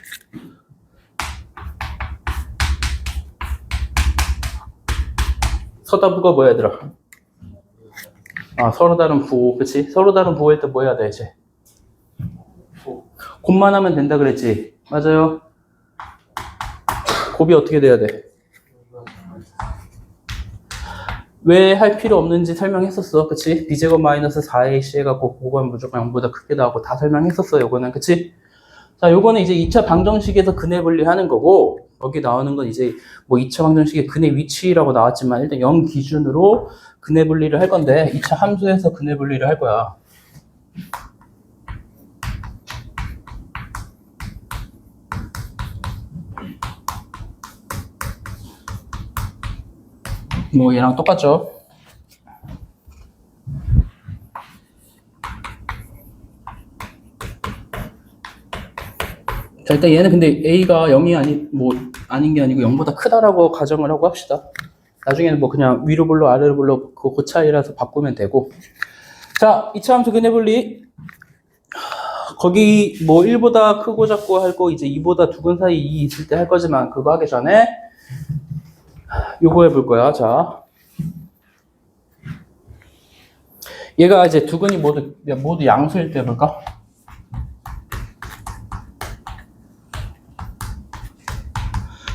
서다부가 뭐야, 얘들아? 아, 서로 다른 부호. 그치? 서로 다른 부호일 때 뭐 해야 돼, 이제? 곱만 하면 된다 그랬지? 맞아요. 곱이 어떻게 돼야 돼? 왜 할 필요 없는지 설명했었어. 그치? b제곱 마이너스 4ac 해갖고 곱은 무조건 0보다 크게 나오고 다 설명했었어. 요거는. 그치? 자, 요거는 이제 2차 방정식에서 근해 분리하는 거고, 여기 나오는 건 이제 뭐 2차 방정식의 근해 위치라고 나왔지만 일단 0 기준으로 근해 분리를 할 건데 2차 함수에서 근해 분리를 할 거야. 뭐 얘랑 똑같죠? 자, 일단 얘는 근데 a가 0이 아닌 게 아니고 0보다 크다라고 가정을 하고 합시다. 나중에는 뭐 그냥 위로 불러 아래로 불러 그 차이라서 바꾸면 되고. 자, 2차 함수 근해 분리. 거기 뭐 1보다 크고 작고 할 거 이제 2보다 두 근 사이 2 있을 때 할 거지만 그거 하기 전에 요거 해볼 거야. 자, 얘가 이제 두 근이 모두 양수일 때 해볼까?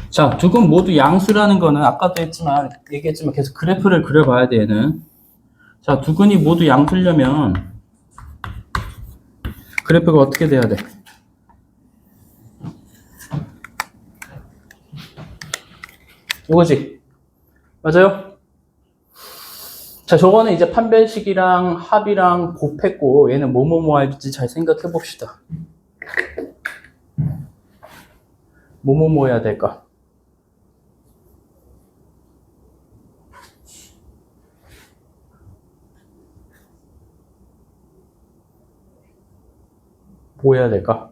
자, 두 근 모두 양수라는 거는 아까도 얘기했지만 계속 그래프를 그려봐야 돼, 얘는. 자, 두 근이 모두 양수려면 그래프가 어떻게 돼야 돼? 이거지? 맞아요? 자, 저거는 이제 판별식이랑 합이랑 곱했고 얘는 뭐뭐뭐 할지 잘 생각해 봅시다. 뭐뭐뭐 해야 될까? 뭐 해야 될까?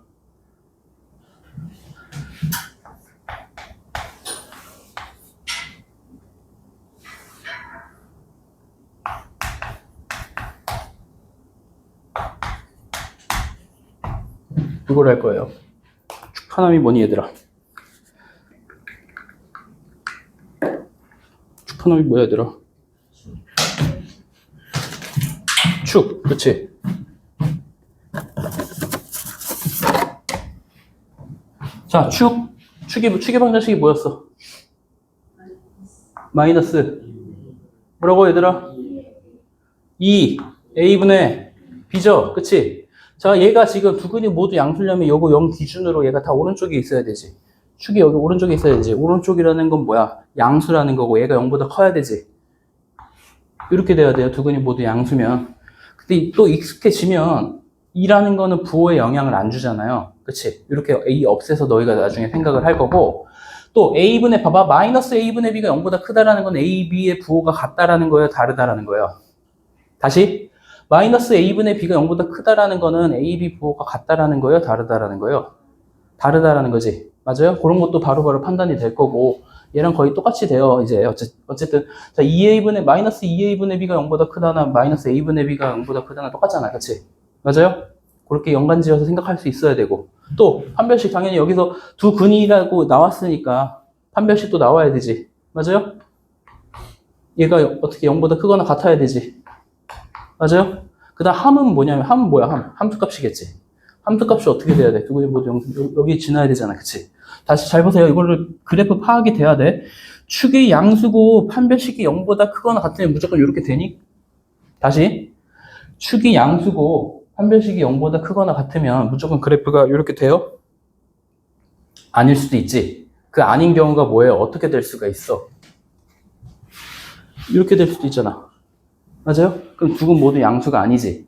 이걸 할 거예요. 축파남이 뭐니 얘들아? 축파남이 뭐야 얘들아? 축, 그치? 자, 축의 방정식이 뭐였어? 마이너스. 뭐라고 얘들아? 2, A분의 B죠? 그치? 자, 얘가 지금 두 근이 모두 양수려면 요거 0 기준으로 얘가 다 오른쪽에 있어야 되지. 축이 여기 오른쪽에 있어야 되지. 오른쪽이라는 건 뭐야? 양수라는 거고 얘가 0보다 커야 되지. 이렇게 돼야 돼요. 두 근이 모두 양수면. 근데 또 익숙해지면 2라는 거는 부호에 영향을 안 주잖아요. 그치? 이렇게 A 없애서 너희가 나중에 생각을 할 거고 또 A분의 봐봐. 마이너스 A분의 B가 0보다 크다라는 건 A, B의 부호가 같다라는 거예요? 다르다라는 거예요? 다시 마이너스 A분의 B가 0보다 크다라는 거는 A, B 부호가 같다라는 거예요? 다르다라는 거예요? 다르다라는 거지. 맞아요? 그런 것도 바로바로 판단이 될 거고 얘랑 거의 똑같이 돼요. 이제 어쨌든 자 2A분의 마이너스 2A분의 B가 0보다 크다나 마이너스 A분의 B가 0보다 크다나 똑같잖아. 그치? 맞아요? 그렇게 연관지어서 생각할 수 있어야 되고 또 판별식 당연히 여기서 두 근이라고 나왔으니까 판별식도 나와야 되지. 맞아요? 얘가 어떻게 0보다 크거나 같아야 되지. 맞아요? 그 다음 함은 뭐냐면 함은 뭐야? 함수값이겠지. 함수값이 어떻게 돼야 돼? 두 근이 모두 여기 지나야 되잖아. 그치? 다시 잘 보세요. 이거를 그래프 파악이 돼야 돼. 축이 양수고 판별식이 0보다 크거나 같으면 무조건 이렇게 되니? 다시 축이 양수고 판별식이 0보다 크거나 같으면 무조건 그래프가 이렇게 돼요? 아닐 수도 있지. 그 아닌 경우가 뭐예요? 어떻게 될 수가 있어? 이렇게 될 수도 있잖아. 맞아요? 그럼 두 근 모두 양수가 아니지.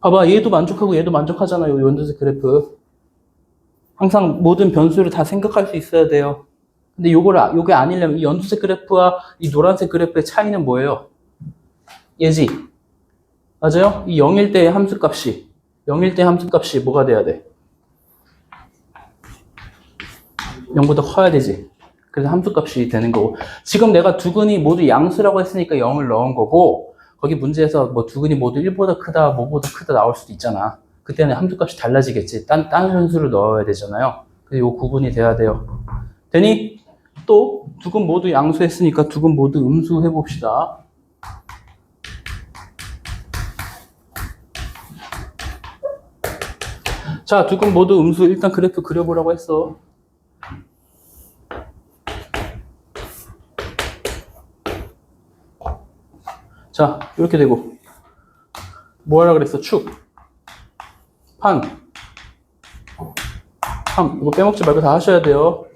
봐봐, 얘도 만족하고 얘도 만족하잖아요. 연두색 그래프. 항상 모든 변수를 다 생각할 수 있어야 돼요. 근데 요게 아니려면 이 연두색 그래프와 이 노란색 그래프의 차이는 뭐예요? 얘지. 맞아요? 이 0일 때의 함수값이 0일 때 함수값이 뭐가 돼야 돼? 0보다 커야 되지. 그래서 함수값이 되는 거고 지금 내가 두 근이 모두 양수라고 했으니까 0을 넣은 거고 거기 문제에서 뭐 두 근이 모두 1보다 크다, 뭐보다 크다 나올 수도 있잖아. 그때는 함수값이 달라지겠지. 딴 변수를 넣어야 되잖아요. 그래서 요 구분이 돼야 돼요. 되니? 또 두 근 모두 양수했으니까 두 근 모두 음수 해봅시다. 자, 두 근 모두 음수 일단 그래프 그려보라고 했어. 자, 이렇게 되고 뭐 하라 그랬어? 축, 판, 함. 이거 빼먹지 말고 다 하셔야 돼요.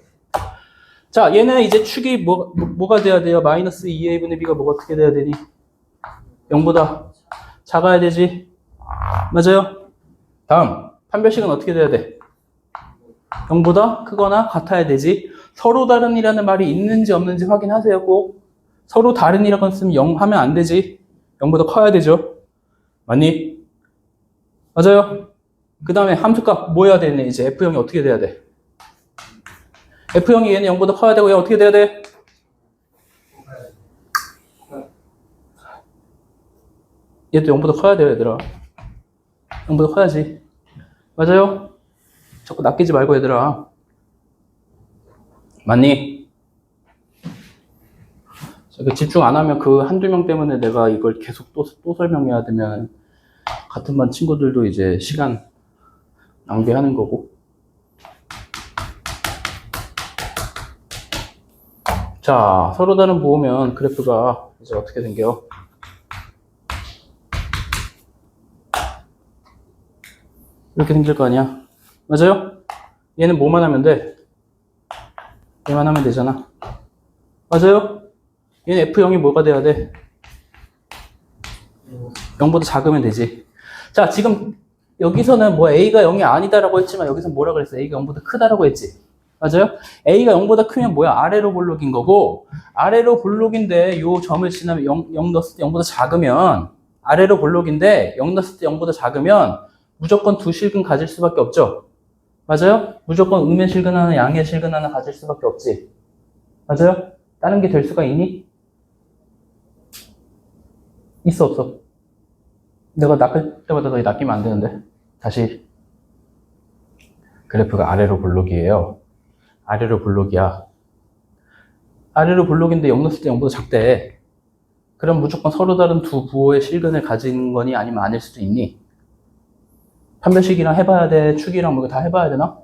자, 얘는 이제 축이 뭐가 돼야 돼요? 마이너스 2a분의 b가 뭐가 어떻게 돼야 되니? 0보다 작아야 되지. 맞아요? 다음, 판별식은 어떻게 돼야 돼? 0보다 크거나 같아야 되지. 서로 다른이라는 말이 있는지 없는지 확인하세요, 꼭. 서로 다른이라고 쓰면 0 하면 안 되지. 0보다 커야 되죠. 맞니? 맞아요? 그 다음에 함수값 뭐 해야 되네? 이제 F형이 어떻게 돼야 돼? F형이 얘는 0보다 커야 되고 얘 어떻게 돼야 돼? 얘도 0보다 커야 돼요, 얘들아. 0보다 커야지. 맞아요? 자꾸 낚이지 말고, 얘들아. 맞니? 집중 안 하면 그 한두 명 때문에 내가 이걸 계속 또 설명해야 되면 같은 반 친구들도 이제 시간 낭비하는 거고. 자, 서로 다른 부호면 그래프가 이제 어떻게 생겨? 이렇게 생길 거 아니야? 맞아요? 얘는 뭐만 하면 돼? 얘만 하면 되잖아. 맞아요? 얘는 F형이 뭐가 돼야 돼? 0보다 작으면 되지. 자, 지금 여기서는 뭐 A가 0이 아니다라고 했지만 여기서 뭐라 그랬어? A가 0보다 크다라고 했지. 맞아요? A가 0보다 크면 뭐야? 아래로 볼록인 거고 아래로 볼록인데 요 점을 지나면 0 넣었을 때 0보다 작으면 아래로 볼록인데 0 넣었을 때 0보다 작으면 무조건 두 실근 가질 수밖에 없죠. 맞아요? 무조건 음의 실근 하나, 양의 실근 하나 가질 수밖에 없지. 맞아요? 다른 게 될 수가 있니? 있어, 없어? 내가 낚을 때마다 너희 낚이면 안 되는데. 다시. 그래프가 아래로 볼록이에요. 아래로 볼록이야. 아래로 볼록인데 0 넣었을 때 0보다 작대. 그럼 무조건 서로 다른 두 부호의 실근을 가진 거니 아니면 아닐 수도 있니? 판별식이랑 해봐야 돼. 축이랑 뭐 다 해봐야 되나?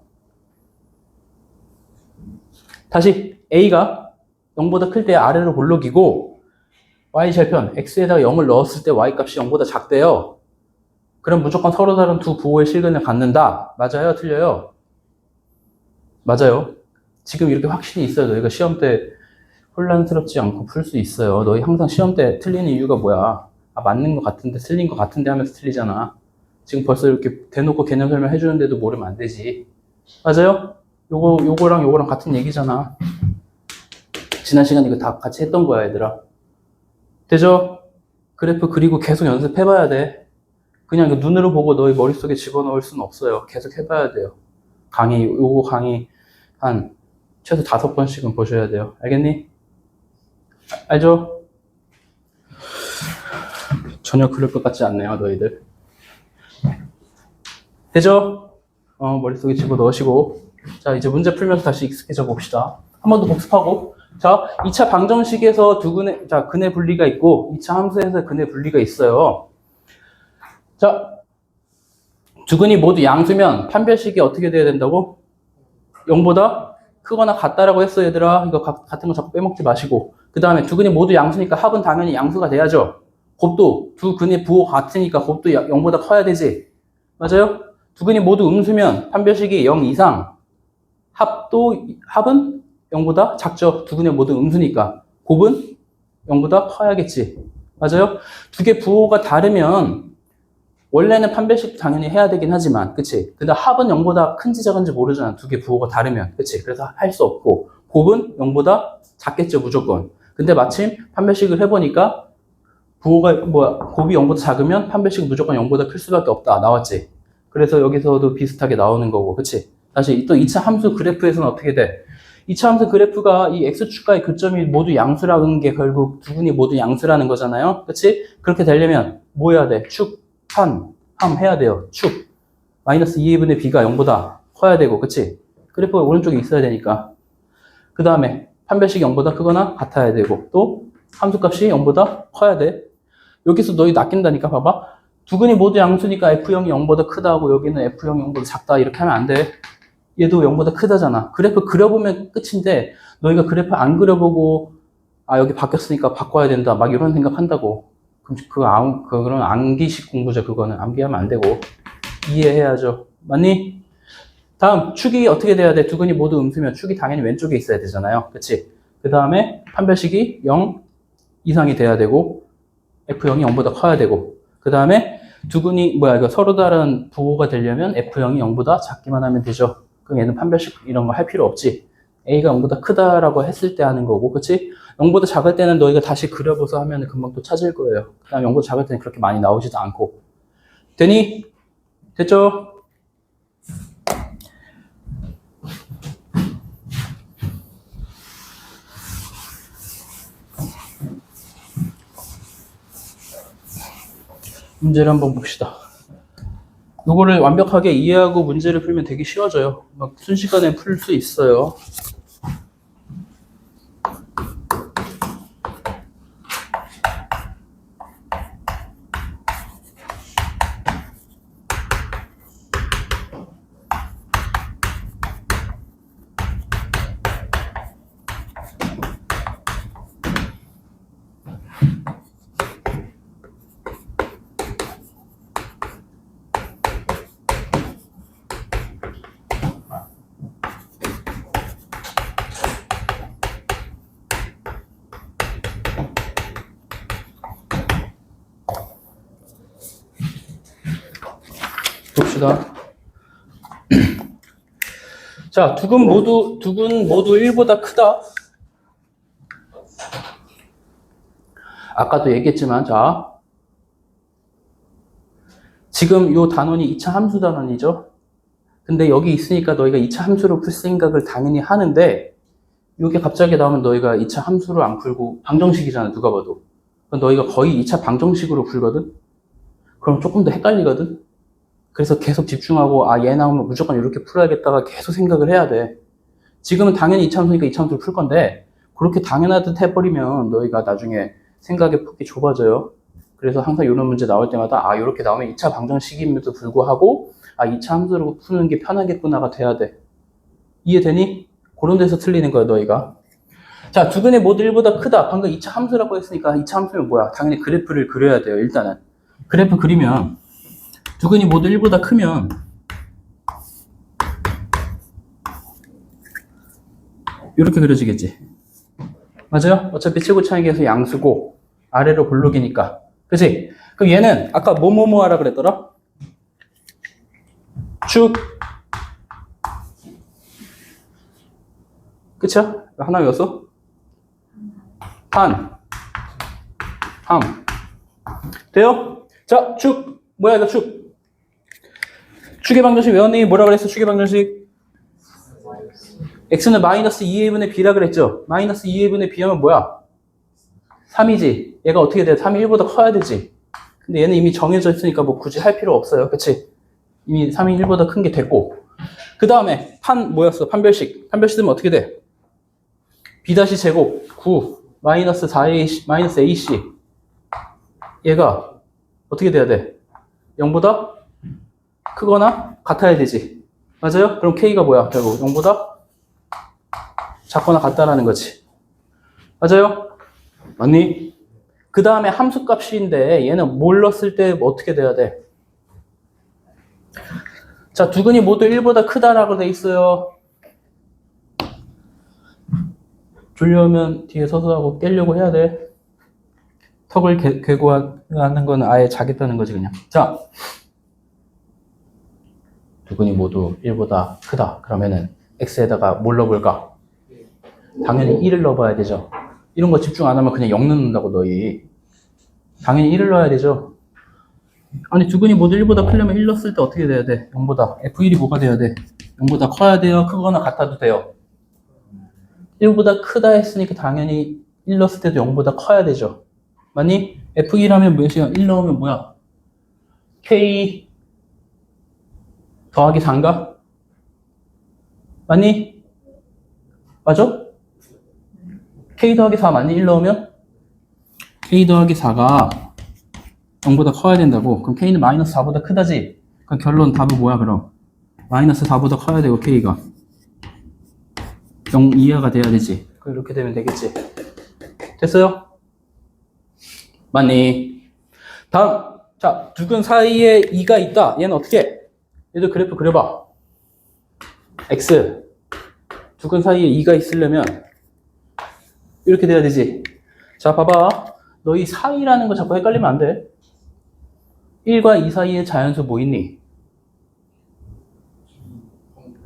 다시 A가 0보다 클 때 아래로 볼록이고 Y 절편 X에다가 0을 넣었을 때 Y 값이 0보다 작대요. 그럼 무조건 서로 다른 두 부호의 실근을 갖는다. 맞아요? 틀려요? 맞아요. 지금 이렇게 확신이 있어요. 너희가 시험 때 혼란스럽지 않고 풀 수 있어요. 너희 항상 시험 때 틀리는 이유가 뭐야? 아, 맞는 것 같은데 틀린 것 같은데 하면서 틀리잖아. 지금 벌써 이렇게 대놓고 개념 설명 해주는데도 모르면 안 되지. 맞아요? 요거랑 요거랑 같은 얘기잖아. 지난 시간에 이거 다 같이 했던 거야, 얘들아. 되죠? 그래프 그리고 계속 연습해봐야 돼. 그냥 이거 눈으로 보고 너희 머릿속에 집어넣을 수는 없어요. 계속 해봐야 돼요. 요거 강의 한 최소 5번씩은 보셔야 돼요. 알겠니? 알죠? 전혀 그럴 것 같지 않네요, 너희들. 되죠? 머릿속에 집어넣으시고. 자, 이제 문제 풀면서 다시 익숙해져 봅시다. 한 번 더 복습하고. 자, 2차 방정식에서 근의 분리가 있고, 2차 함수에서 근의 분리가 있어요. 자, 두 근이 모두 양수면 판별식이 어떻게 돼야 된다고? 0보다 크거나 같다라고 했어, 얘들아. 이거 같은 거 자꾸 빼먹지 마시고. 그 다음에 두 근이 모두 양수니까 합은 당연히 양수가 돼야죠. 곱도 두 근의 부호 같으니까 곱도 0보다 커야 되지. 맞아요? 두 근이 모두 음수면 판별식이 0 이상, 합은 0보다 작죠. 두 근이 모두 음수니까. 곱은 0보다 커야겠지. 맞아요? 두 개 부호가 다르면 원래는 판별식도 당연히 해야 되긴 하지만, 그치? 근데 합은 0보다 큰지 작은지 모르잖아. 두 개 부호가 다르면. 그치? 그래서 할 수 없고, 곱은 0보다 작겠죠, 무조건. 근데 마침 판별식을 해보니까, 곱이 0보다 작으면 판별식은 무조건 0보다 클 수밖에 없다. 나왔지? 그래서 여기서도 비슷하게 나오는 거고, 그치? 다시 또 2차 함수 그래프에서는 어떻게 돼? 2차 함수 그래프가 이 X축과의 교점이 모두 양수라는 게 결국 두 근이 모두 양수라는 거잖아요. 그치? 그렇게 되려면 뭐 해야 돼? 함 해야 돼요. 축. 마이너스 2분의 b가 0보다 커야 되고, 그치? 그래프가 오른쪽에 있어야 되니까. 그 다음에 판별식이 0보다 크거나 같아야 되고, 또 함수값이 0보다 커야 돼. 여기서 너희 낚인다니까, 봐봐. 두 근이 모두 양수니까 F형이 0보다 크다고 여기는 F형이 0보다 작다 이렇게 하면 안 돼. 얘도 0보다 크다잖아. 그래프 그려보면 끝인데 너희가 그래프 안 그려보고 아 여기 바뀌었으니까 바꿔야 된다 막 이런 생각 한다고. 그럼 그런 암기식 공부죠. 그거는 암기하면 안 되고 이해해야죠. 맞니? 다음 축이 어떻게 돼야 돼? 두 근이 모두 음수면 축이 당연히 왼쪽에 있어야 되잖아요. 그치? 그 다음에 판별식이 0 이상이 돼야 되고 F형이 0보다 커야 되고 그 다음에 두 근이 이거 서로 다른 부호가 되려면 F형이 0보다 작기만 하면 되죠. 그럼 얘는 판별식 이런 거 할 필요 없지. A가 0보다 크다라고 했을 때 하는 거고, 그치? 0보다 작을 때는 너희가 다시 그려보서 하면 금방 또 찾을 거예요. 그 다음 0보다 작을 때는 그렇게 많이 나오지도 않고. 되니? 됐죠? 문제를 한번 봅시다. 이거를 완벽하게 이해하고 문제를 풀면 되게 쉬워져요. 막 순식간에 풀 수 있어요. 봅시다. 자, 두 근 모두 1보다 크다. 아까도 얘기했지만, 자. 지금 요 단원이 2차 함수 단원이죠. 근데 여기 있으니까 너희가 2차 함수로 풀 생각을 당연히 하는데, 이게 갑자기 나오면 너희가 2차 함수를 안 풀고, 방정식이잖아, 누가 봐도. 그럼 너희가 거의 2차 방정식으로 풀거든? 그럼 조금 더 헷갈리거든? 그래서 계속 집중하고 얘 나오면 무조건 이렇게 풀어야겠다가 계속 생각을 해야 돼. 지금은 당연히 이차함수니까 이차함수를 풀 건데 그렇게 당연하듯 해버리면 너희가 나중에 생각의 폭이 좁아져요. 그래서 항상 이런 문제 나올 때마다 이렇게 나오면 2차 방정식임에도 불구하고 2차 함수로 푸는 게 편하겠구나가 돼야 돼. 이해되니? 그런 데서 틀리는 거야 너희가. 자, 두근의 모두 1보다 크다. 방금 2차 함수라고 했으니까 2차 함수는 뭐야? 당연히 그래프를 그려야 돼요. 일단은 그래프 그리면 두근이 모두 1보다 크면 이렇게 그려지겠지. 맞아요? 어차피 최고 차이계에서 양수고 아래로 볼록이니까. 그치? 그럼 얘는 아까 뭐뭐뭐 하라 그랬더라? 축. 그쵸? 하나 외웠어? 판. 함. 돼요? 자, 축. 뭐야 이거 축. 축의 방정식 외웠니? 뭐라 그랬어? 축의 방정식. x는 마이너스 2a분의 b라 그랬죠? 마이너스 2a분의 b하면 뭐야? 3이지. 얘가 어떻게 돼? 3이 1보다 커야 되지. 근데 얘는 이미 정해져 있으니까 뭐 굳이 할 필요 없어요. 그치? 이미 3이 1보다 큰 게 됐고. 그 다음에 판 뭐였어? 판별식. 판별식 되면 어떻게 돼? b-제곱 9 마이너스 4a 마이너스 ac. 얘가 어떻게 돼야 돼? 0보다 크거나 같아야 되지. 맞아요? 그럼 k가 뭐야? 결국 0보다 작거나 같다라는 거지. 맞아요? 맞니? 그 다음에 함수값인데 얘는 뭘 넣었을 때 어떻게 돼야 돼? 자, 두근이 모두 1보다 크다라고 돼 있어요. 졸려오면 뒤에 서서 하고 깨려고 해야 돼. 턱을 괴고 하는 건 아예 자겠다는 거지 그냥. 자, 두근이 모두 1보다 크다. 그러면은 x에다가 뭘 넣어볼까? 당연히 1을 넣어봐야 되죠. 이런 거 집중 안 하면 그냥 0 넣는다고 너희. 당연히 1을 넣어야 되죠. 아니 두근이 모두 1보다 크려면 1 넣었을 때 어떻게 돼야 돼? 0보다. F1이 뭐가 돼야 돼? 0보다 커야 돼요? 크거나 같아도 돼요? 1보다 크다 했으니까 당연히 1 넣었을 때도 0보다 커야 되죠. 맞니? F1 하면 몇이야? 1 넣으면 뭐야? K 더하기 4인가? 맞니? 맞아? K 더하기 4 맞니? 1 넣으면? K 더하기 4가 0보다 커야 된다고. 그럼 K는 마이너스 4보다 크다지? 그럼 결론 답은 뭐야 그럼? 마이너스 4보다 커야 되고 K가 0 이하가 돼야 되지. 그럼 이렇게 되면 되겠지. 됐어요? 맞니? 다음. 자, 두근 사이에 2가 있다. 얘는 어떻게 해? 얘도 그래프 그려봐. X. 두근 사이에 2가 있으려면 이렇게 돼야 되지. 자, 봐봐. 너희 사이라는 거 자꾸 헷갈리면 안 돼. 1과 2 사이에 자연수 뭐 있니?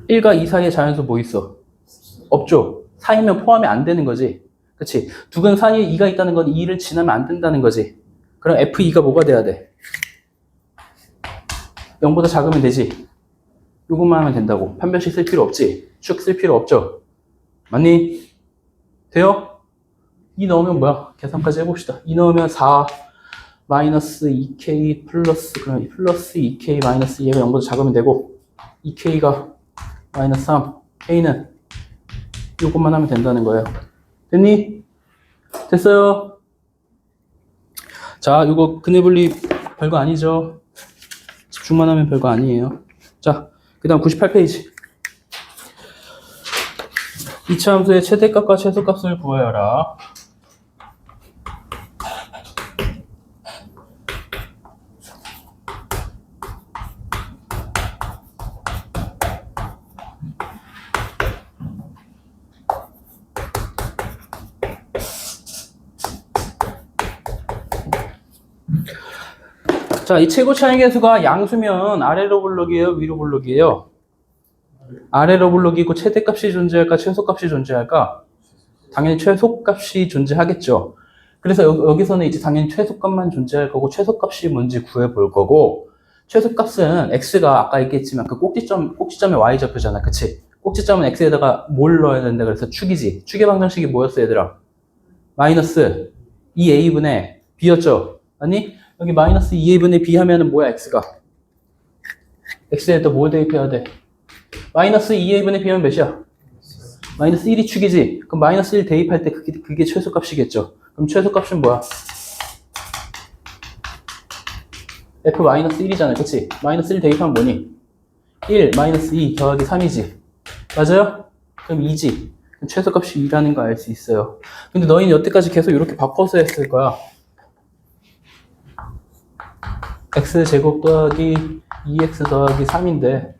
1과 2 사이에 자연수 뭐 있어? 없죠. 사이면 포함이 안 되는 거지. 그치? 두근 사이에 2가 있다는 건 2를 지나면 안 된다는 거지. 그럼 F2가 뭐가 돼야 돼? 0보다 작으면 되지. 요것만 하면 된다고. 판별식 쓸 필요 없지. 축 쓸 필요 없죠. 맞니? 돼요? 2 넣으면 뭐야? 계산까지 해봅시다. 2 넣으면 4 마이너스 2k 플러스 그럼 플러스 2k 마이너스 얘가 0보다 작으면 되고 2k가 마이너스 3 k는 요것만 하면 된다는 거예요. 됐니? 됐어요? 자, 요거 근해분리 별거 아니죠? 집중만 하면 별거 아니에요. 자, 그 다음 98페이지. 2차 함수의 최대값과 최소값을 구하여라. 자, 이 최고 차이계수가 양수면 아래로 볼록이에요? 위로 볼록이에요? 아래로 볼록이고 최대값이 존재할까? 최소값이 존재할까? 당연히 최소값이 존재하겠죠. 그래서 여기서는 이제 당연히 최소값만 존재할 거고 최소값이 뭔지 구해볼 거고 최소값은 x가 아까 얘기했지만 그 꼭지점에 y좌표잖아. 그치? 꼭지점은 x에다가 뭘 넣어야 된다 그래서 축이지. 축의 방정식이 뭐였어 얘들아? 마이너스 2a분의 b였죠. 아니? 여기 마이너스 2a분의 b 하면은 뭐야 x가? x에다 뭘 대입해야 돼? 마이너스 2a분의 b면 몇이야? 마이너스 1이 축이지? 그럼 마이너스 1 대입할 때 그게 최소값이겠죠? 그럼 최소값은 뭐야? f 마이너스 1이잖아, 그치? 마이너스 1 대입하면 뭐니? 1 마이너스 2 더하기 3이지? 맞아요? 그럼 2지? 그럼 최소값이 2라는 거 알 수 있어요. 근데 너희는 여태까지 계속 이렇게 바꿔서 했을 거야. x제곱 더하기 2x 더하기 3인데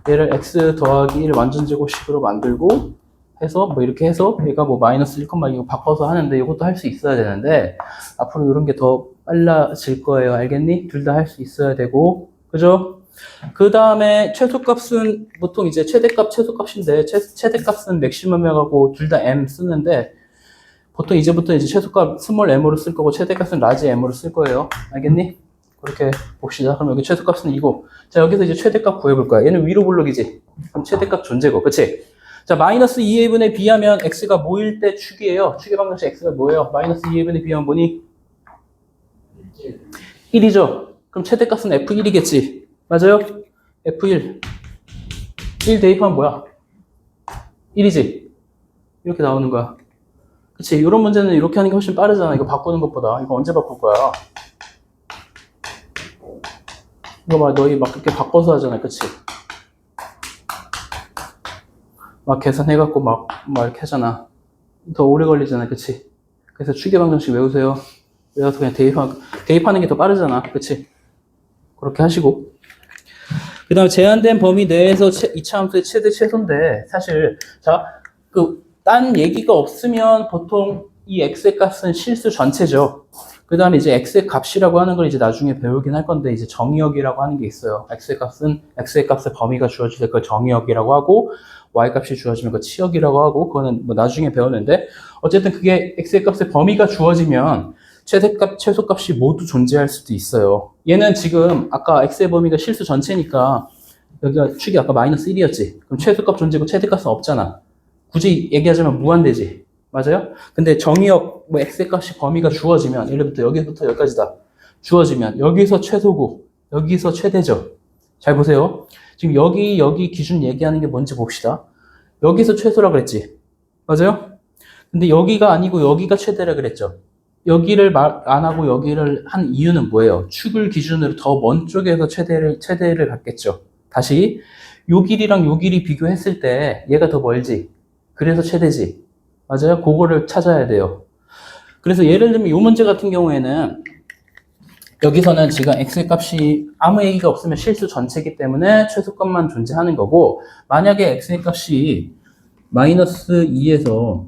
얘를 x 더하기 1 완전제곱식으로 만들고 해서 뭐 이렇게 해서 얘가 뭐 마이너스 1, 이거 바꿔서 하는데 이것도 할 수 있어야 되는데 앞으로 이런 게 더 빨라질 거예요. 알겠니? 둘 다 할 수 있어야 되고 그죠? 그 다음에 최소값은 보통 이제 최대값 최소값인데 최대값은 맥시멈하고 둘 다 m 쓰는데 보통 이제부터 이제 최소값 스몰 m으로 쓸 거고 최대값은 라지 m으로 쓸 거예요. 알겠니? 그렇게 봅시다. 그럼 여기 최소값은 이고 자 여기서 이제 최대값 구해볼 거야. 얘는 위로 블록이지. 그럼 최대값 존재고 그치? 자 마이너스 2a분의 b 하면 x가 뭐일 때 축이에요. 축의 방정식 x가 뭐예요? 마이너스 2a분의 b 하면 뭐니? 1이죠. 그럼 최대값은 f1이겠지. 맞아요? f1 1 대입하면 뭐야? 1이지. 이렇게 나오는 거야. 그치? 이런 문제는 이렇게 하는 게 훨씬 빠르잖아. 이거 바꾸는 것보다. 이거 언제 바꿀 거야? 이거 막 너희 막 그렇게 바꿔서 하잖아. 그치? 막 계산해갖고 막 이렇게 하잖아. 더 오래 걸리잖아. 그치? 그래서 추계 방정식 외우세요. 외워서 그냥 대입하는 게 더 빠르잖아. 그치? 그렇게 하시고. 그 다음에 제한된 범위 내에서 이차 함수의 최대 최소인데, 사실, 자, 딴 얘기가 없으면 보통 이 x의 값은 실수 전체죠. 그 다음에 이제 x의 값이라고 하는 걸 이제 나중에 배우긴 할 건데, 이제 정의역이라고 하는 게 있어요. x의 값의 범위가 주어질 걸 정의역이라고 하고, y 값이 주어지면 그 치역이라고 하고, 그거는 뭐 나중에 배우는데, 어쨌든 그게 x의 값의 범위가 주어지면, 최대값, 최소값이 모두 존재할 수도 있어요. 얘는 지금 아까 x의 범위가 실수 전체니까 여기가 축이 아까 마이너스 1이었지. 그럼 최소값 존재고 최대값은 없잖아. 굳이 얘기하자면 무한대지. 맞아요? 근데 정의역 뭐 x의 값이 범위가 주어지면 예를 들어 여기부터 여기까지다. 주어지면 여기서 최소고 여기서 최대죠. 잘 보세요. 지금 여기 기준 얘기하는 게 뭔지 봅시다. 여기서 최소라 그랬지. 맞아요? 근데 여기가 아니고 여기가 최대라 그랬죠. 여기를 말 안 하고 여기를 한 이유는 뭐예요? 축을 기준으로 더 먼 쪽에서 최대를 갖겠죠. 다시 요 길이랑 요 길이 비교했을 때 얘가 더 멀지. 그래서 최대지. 맞아요? 그거를 찾아야 돼요. 그래서 예를 들면 요 문제 같은 경우에는 여기서는 지금 x의 값이 아무 얘기가 없으면 실수 전체이기 때문에 최소값만 존재하는 거고 만약에 x의 값이 마이너스 2에서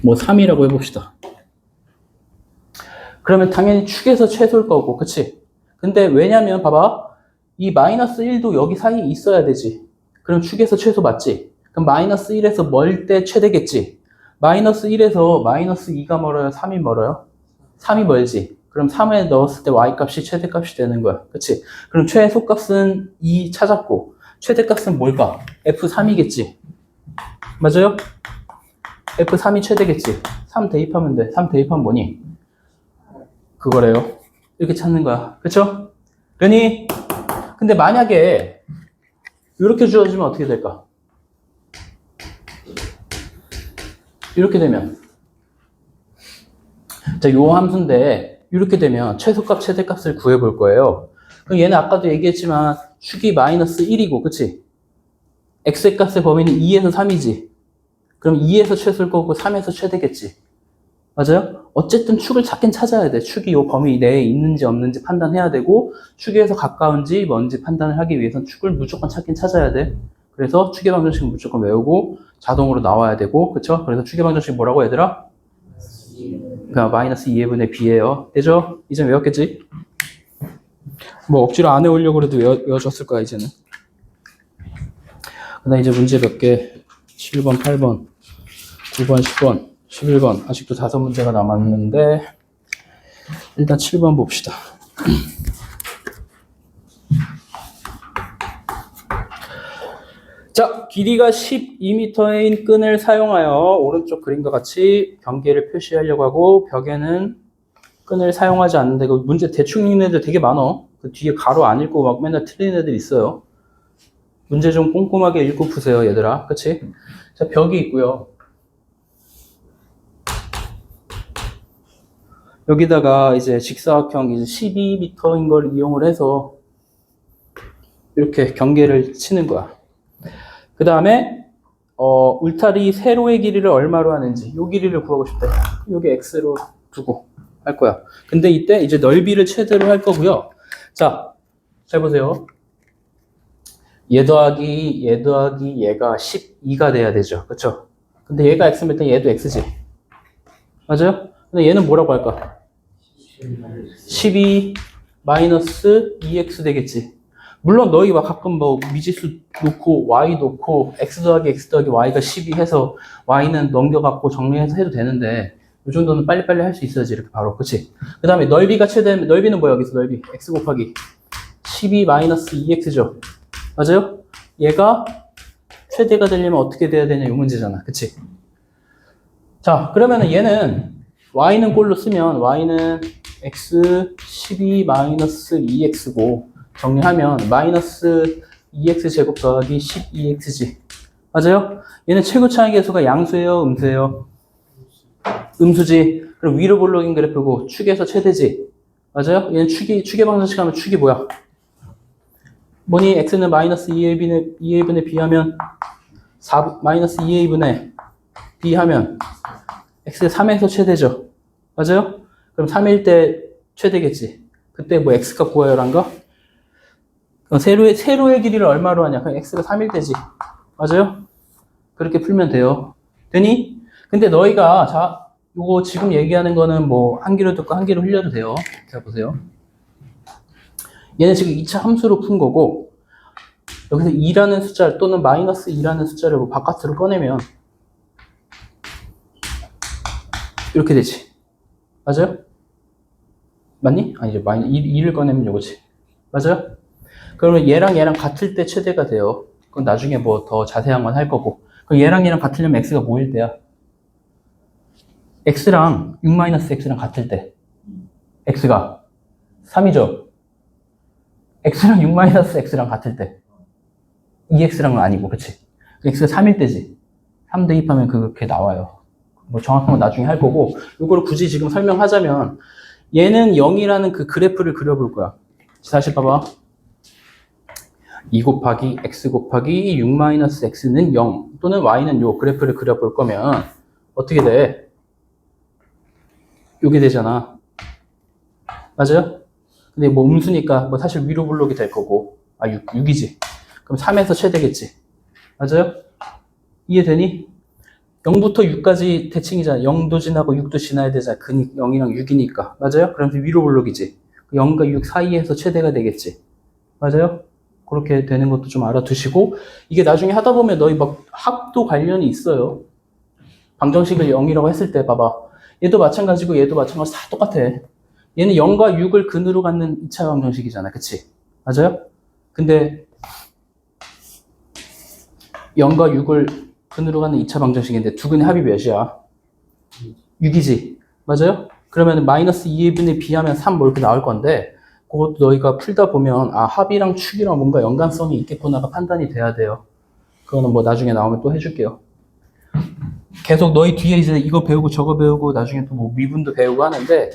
뭐 3이라고 해봅시다. 그러면 당연히 축에서 최소일 거고, 그치? 근데 왜냐면, 봐봐. 이 마이너스 1도 여기 사이에 있어야 되지. 그럼 축에서 최소 맞지? 그럼 마이너스 1에서 멀 때 최대겠지? 마이너스 1에서 마이너스 2가 멀어요? 3이 멀어요? 3이 멀지? 그럼 3에 넣었을 때 y값이 최대값이 되는 거야. 그치? 그럼 최소값은 2 찾았고, 최대값은 뭘까? f3이겠지? 맞아요? f3이 최대겠지? 3 대입하면 돼. 3 대입하면 뭐니? 그거래요. 이렇게 찾는 거야. 그쵸? 그러니 근데 만약에 이렇게 주어지면 어떻게 될까? 이렇게 되면 자, 요 함수인데 이렇게 되면 최소값, 최대값을 구해볼 거예요. 그럼 얘는 아까도 얘기했지만 축이 마이너스 1이고 그치? x의 값의 범위는 2에서 3이지. 그럼 2에서 최소일 거고 3에서 최대겠지. 맞아요? 어쨌든 축을 찾긴 찾아야 돼. 축이 요 범위 내에 있는지 없는지 판단해야 되고 축에서 가까운지 뭔지 판단을 하기 위해서는 축을 무조건 찾긴 찾아야 돼. 그래서 축의 방정식은 무조건 외우고 자동으로 나와야 되고 그쵸? 그래서 축의 방정식 뭐라고 얘들아? 그러니까 마이너스 2분의 b예요. 되죠? 이제 외웠겠지? 뭐 억지로 안 외우려고 해도 외워줬을 거야 이제는. 그다음 이제 문제 몇 개 7번, 8번, 9번, 10번 11번 아직도 5문제가 남았는데 일단 7번 봅시다. 자, 길이가 12m인 끈을 사용하여 오른쪽 그림과 같이 경계를 표시하려고 하고 벽에는 끈을 사용하지 않는데 그 문제 대충 읽는 애들 되게 많어. 그 뒤에 가로 안 읽고 막 맨날 틀리는 애들 있어요. 문제 좀 꼼꼼하게 읽고 푸세요, 얘들아. 그치? 자, 벽이 있고요. 여기다가 이제 직사각형 이제 12m인 걸 이용을 해서 이렇게 경계를 치는 거야. 그 다음에 울타리 세로의 길이를 얼마로 하는지 요 길이를 구하고 싶다. 요게 x로 두고 할 거야. 근데 이때 이제 넓이를 최대로 할 거고요. 자, 잘 보세요. 얘 더하기 얘가 12가 돼야 되죠. 그쵸? 근데 얘가 x면 일단 얘도 x지. 맞아요? 근데 얘는 뭐라고 할까? 12 마이너스 2x 되겠지. 물론 너희 막 가끔 뭐 미지수 놓고 y 놓고 x 더하기 y가 12 해서 y는 넘겨갖고 정리해서 해도 되는데 이 정도는 빨리빨리 할 수 있어야지 이렇게 바로. 그치? 그 다음에 넓이가 최대면 넓이는 뭐야 여기서 넓이 x 곱하기 12 마이너스 2x죠. 맞아요? 얘가 최대가 되려면 어떻게 돼야 되냐 이 문제잖아. 그치? 자, 그러면은 얘는 y는 꼴로 쓰면 y는 x 12 마이너스 2x고 정리하면 마이너스 2x 제곱 더하기 12x지. 맞아요? 얘는 최고 차이 계수가 양수예요, 음수예요? 음수지. 그럼 위로 볼록인 그래프고 축에서 최대지. 맞아요? 얘는 축의 방정식 하면 축이 뭐야? 뭐니? x는 마이너스 2a분의 b하면 마이너스 2a분의 b 하면 x가 3에서 최대죠. 맞아요? 그럼 3일 때 최대겠지. 그때 뭐 x가 구하여란 거? 세로의 길이를 얼마로 하냐? 그럼 x가 3일 때지. 맞아요? 그렇게 풀면 돼요. 되니? 근데 너희가 자, 요거 지금 얘기하는 거는 뭐 한 귀로 듣고 한 귀로 흘려도 돼요. 자 보세요. 얘는 지금 2차 함수로 푼 거고 여기서 2라는 숫자 또는 마이너스 2라는 숫자를 뭐 바깥으로 꺼내면 이렇게 되지. 맞아요? 맞니? 아니죠. 2를 꺼내면 요거지. 맞아요? 그러면 얘랑 같을 때 최대가 돼요. 그건 나중에 뭐 더 자세한 건 할 거고. 그럼 얘랑 같으려면 x가 뭐일 때야? x랑 6-x랑 같을 때 x가 3이죠. x랑 6-x랑 같을 때 2x랑은 아니고 그치? x가 3일 때지. 3 대입하면 그렇게 나와요. 뭐 정확한 건 나중에 할 거고 이걸 굳이 지금 설명하자면 얘는 0이라는 그 그래프를 그려볼 거야. 다시 봐봐. 2 곱하기 x 곱하기 6-x는 0 또는 y는 요 그래프를 그려볼 거면 어떻게 돼? 요게 되잖아. 맞아요? 근데 뭐 음수니까 뭐 사실 위로 블록이 될 거고 6이지. 그럼 3에서 최대겠지. 맞아요? 이해되니? 0부터 6까지 대칭이잖아. 0도 지나고 6도 지나야 되잖아. 0이랑 6이니까. 맞아요? 그럼 위로 블록이지. 0과 6 사이에서 최대가 되겠지. 맞아요? 그렇게 되는 것도 좀 알아두시고 이게 나중에 하다 보면 너희 막 합도 관련이 있어요. 방정식을 0이라고 했을 때 봐봐. 얘도 마찬가지고 얘도 마찬가지 다 똑같아. 얘는 0과 6을 근으로 갖는 2차 방정식이잖아. 그치? 맞아요? 근데 0과 6을 근으로 갖는 2차 방정식인데 두 근의 합이 몇이야? 6이지. 맞아요? 그러면 마이너스 2분의 b 하면 3 뭐 이렇게 나올 건데 그것도 너희가 풀다 보면 합이랑 축이랑 뭔가 연관성이 있겠구나가 판단이 돼야 돼요. 그거는 뭐 나중에 나오면 또 해줄게요. 계속 너희 뒤에 이제 이거 배우고 저거 배우고 나중에 또 뭐 미분도 배우고 하는데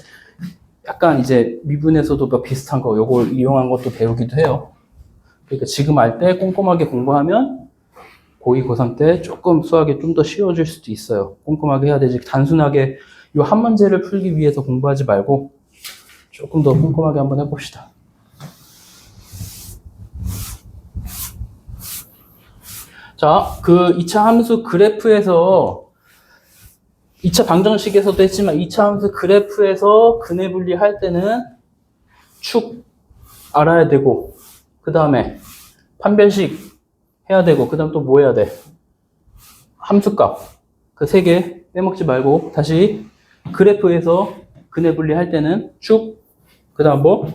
약간 이제 미분에서도 뭐 비슷한 거 요걸 이용한 것도 배우기도 해요. 그러니까 지금 할 때 꼼꼼하게 공부하면 고2, 고3 때 조금 수학이 좀 더 쉬워질 수도 있어요. 꼼꼼하게 해야 되지. 단순하게 요 한 문제를 풀기 위해서 공부하지 말고 조금 더 꼼꼼하게 한번 해봅시다. 자, 그 2차 함수 그래프에서 2차 방정식에서도 했지만 2차 함수 그래프에서 근해 분리할 때는 축 알아야 되고 그 다음에 판별식 해야 되고 그 다음 또 뭐 해야 돼? 함수값 그 세 개 빼먹지 말고 다시 그래프에서 근해 분리할 때는 축 그 다음 뭐?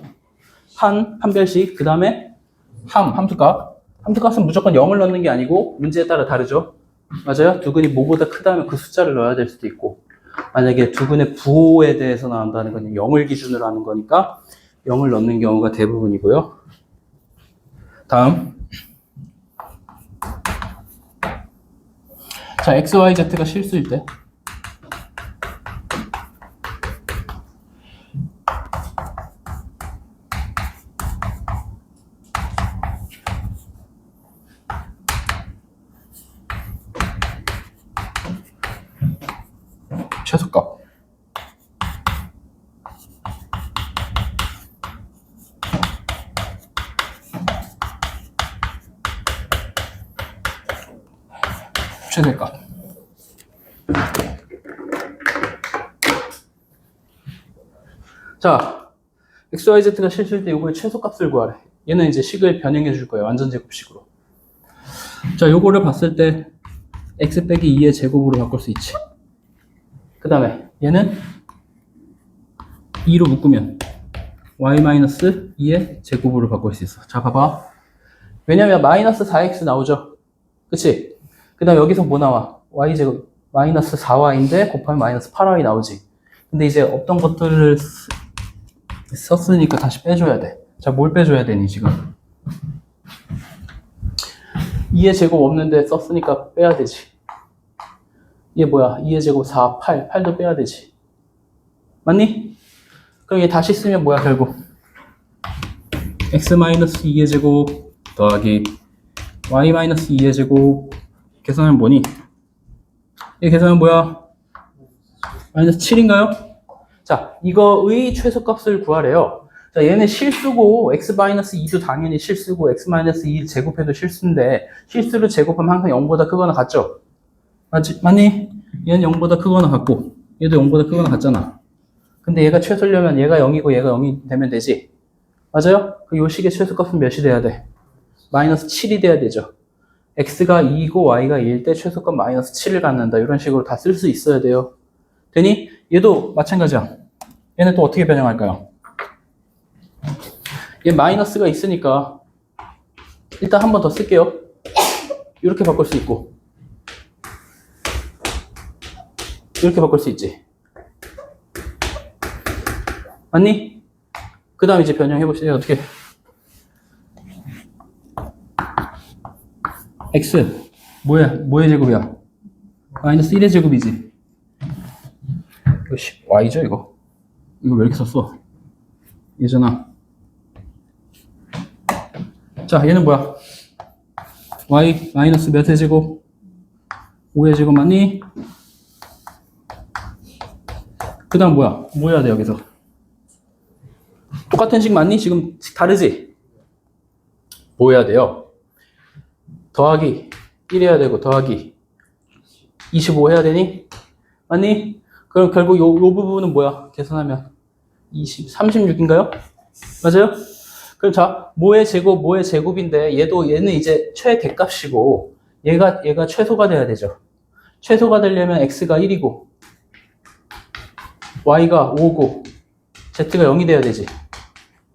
판별식 그 다음에 함수값 함수값은 무조건 0을 넣는 게 아니고 문제에 따라 다르죠. 맞아요? 두근이 뭐보다 크다면 그 숫자를 넣어야 될 수도 있고 만약에 두근의 부호에 대해서 나온다는 건 0을 기준으로 하는 거니까 0을 넣는 경우가 대부분이고요. 다음. 자, XYZ가 실수일 때. 최소값. 최대값. 자, XYZ가 실수일 때 요거의 최소값을 구하래. 얘는 이제 식을 변형해 줄 거예요. 완전 제곱식으로. 자, 요거를 봤을 때 x 빼기 2의 제곱으로 바꿀 수 있지. 그 다음에 얘는 2로 묶으면 y-2의 제곱으로 바꿀 수 있어. 자, 봐봐. 왜냐면 마이너스 4x 나오죠. 그치? 그 다음 여기서 뭐 나와? y제곱 마이너스 4y인데 곱하면 마이너스 8y 나오지. 근데 이제 없던 것들을 썼으니까 다시 빼줘야 돼. 자, 뭘 빼줘야 되니 지금? 2의 제곱 없는데 썼으니까 빼야 되지. 얘 뭐야? 2의 제곱 4, 8. 8도 빼야 되지. 맞니? 그럼 얘 다시 쓰면 뭐야 결국? x-2의 제곱 더하기 y-2의 제곱 계산하면 뭐니? 얘 계산하면 뭐야? 마이너스 7인가요? 자, 이거의 최소값을 구하래요. 자, 얘는 실수고 x-2도 당연히 실수고 x-2 제곱해도 실수인데 실수를 제곱하면 항상 0보다 크거나 같죠? 맞니? 얘는 0보다 크거나 같고 얘도 0보다 크거나 같잖아. 근데 얘가 최소려면 얘가 0이고 얘가 0이 되면 되지. 맞아요? 그 요식의 최소값은 몇이 돼야 돼? 마이너스 7이 돼야 되죠. x가 2이고 y가 2일 때 최소값 마이너스 7을 갖는다. 이런 식으로 다 쓸 수 있어야 돼요. 되니? 얘도 마찬가지야. 얘는 또 어떻게 변형할까요? 얘 마이너스가 있으니까 일단 한 번 더 쓸게요. 이렇게 바꿀 수 있고 이렇게 바꿀 수 있지. 맞니? 그 다음 이제 변형해보세요. 어떻게? x 뭐의 제곱이야? 마이너스 1의 제곱이지. 이거 y죠 이거? 이거 왜 이렇게 썼어? 얘잖아. 자, 얘는 뭐야? y 마이너스 몇의 제곱? 5의 제곱 맞니? 그 다음 뭐야? 뭐 해야 돼 여기서? 똑같은 식 맞니? 지금 다르지? 뭐 해야 돼요? 더하기 1 해야 되고 더하기 25 해야 되니? 맞니? 그럼 결국 요 부분은 뭐야? 계산하면 36인가요? 맞아요? 그럼 자, 뭐의 제곱인데 얘는 이제 최대값이고 얘가 최소가 돼야 되죠. 최소가 되려면 x가 1이고 y가 5고 z가 0이 돼야 되지.